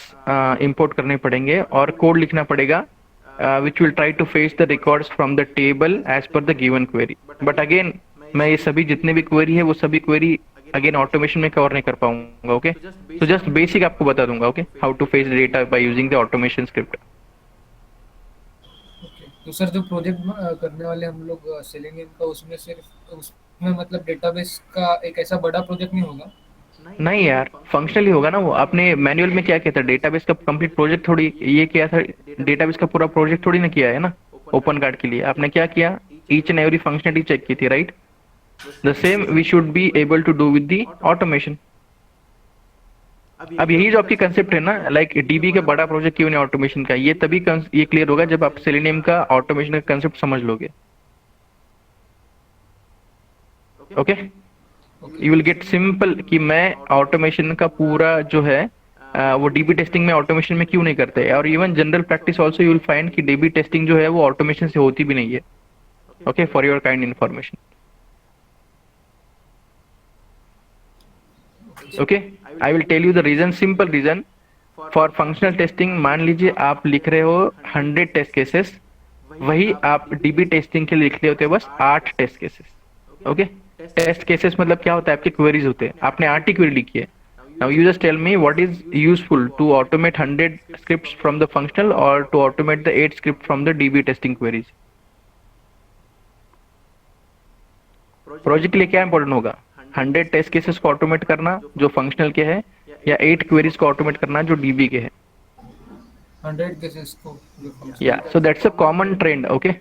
इंपोर्ट करने पड़ेंगे और कोड लिखना पड़ेगा which will try to fetch the records from the table as per the given query. But again मैं ये सभी जितने भी क्वेरी है वो सभी क्वेरी अगेन ऑटोमेशन में कवर नहीं कर पाऊंगा. ओके, तो जस्ट बेसिक आपको बता दूंगा. Okay, how to fetch data by using the automation script. तो सर जो प्रोजेक्ट करने वाले हम लोग सेलेनियम का, उसमें सिर्फ उसमें मतलब डेटाबेस का एक ऐसा बड़ा प्रोजेक्ट नहीं होगा? नहीं यार, फंक्शनली होगा ना वो। आपने मैनुअल में क्या किया था, डेटाबेस का कंप्लीट प्रोजेक्ट थोड़ी ये किया था, डेटाबेस का पूरा प्रोजेक्ट थोड़ी ना किया है ना ओपन कार्ड के लिए। आपने क्या किया, each and every functionality check की थी, right? The same we should be able to do with the automation. अब यही जो आपकी कंसेप्ट है ना, लाइक डीबी का बड़ा प्रोजेक्ट क्यों नहीं ऑटोमेशन का, ये तभी ये क्लियर होगा जब आप सेलेनियम का ऑटोमेशन का कंसेप्ट समझ लोगे। Okay, you will gate simple कि मैं ऑटोमेशन का पूरा जो है वो डीबी टेस्टिंग में ऑटोमेशन में क्यों नहीं करते। और even general practice also you will find कि डीबी टेस्टिंग जो है वो ऑटोमेशन से होती भी नहीं है। Okay, for your kind information. Okay, I will tell you the reason, simple reason for functional testing. मान लीजिए आप लिख रहे हो 100 टेस्ट केसेस, वही आप डीबी टेस्टिंग के लिए लिख रहे होते बस 8 test cases. Okay, test cases मतलब क्या होता है, आपके क्वेरीज होते हैं, आपने 8 ही क्वेरी लिखी है। Now you just tell me what is useful to automate 100 scripts from the functional और to automate the 8 script from the DB testing queries. Project के लिए क्या इंपॉर्टेंट होगा, 100 टेस्ट केसेस को ऑटोमेट करना जो फंक्शनल के है, या 8 क्वेरीज को ऑटोमेट करना जो डीबी के है। 100 केसेस को या so that's a common trend. Okay,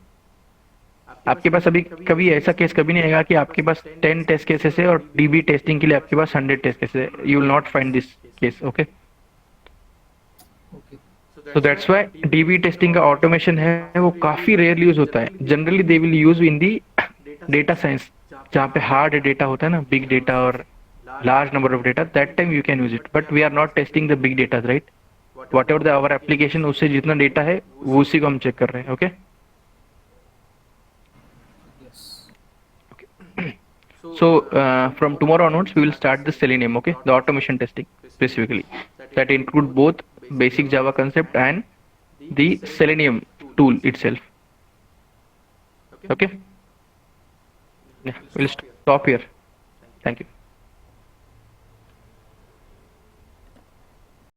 आपके पास अभी कभी ऐसा केस कभी नहीं आएगा कि आपके पास 10 टेस्ट केसेस है और डीबी टेस्टिंग के लिए आपके पास 100 टेस्ट केसेस है। You will not find this case. Okay, so that's why dB testing का ऑटोमेशन है वो काफी रेयरली यूज होता है। Generally they will use in the data science, जहाँ पे हार्ड डेटा होता है ना, बिग डेटा और large number of data, that time you can use it, but we are not testing the big data, right? Whatever the our application, उससे जितना डेटा है वो उसी को हम चेक कर रहे हैं। Okay, so from tomorrow onwards we will start the Selenium, okay, the automation testing specifically that include both basic Java concept and the Selenium tool itself. Okay, yeah, we'll stop here. Thank you.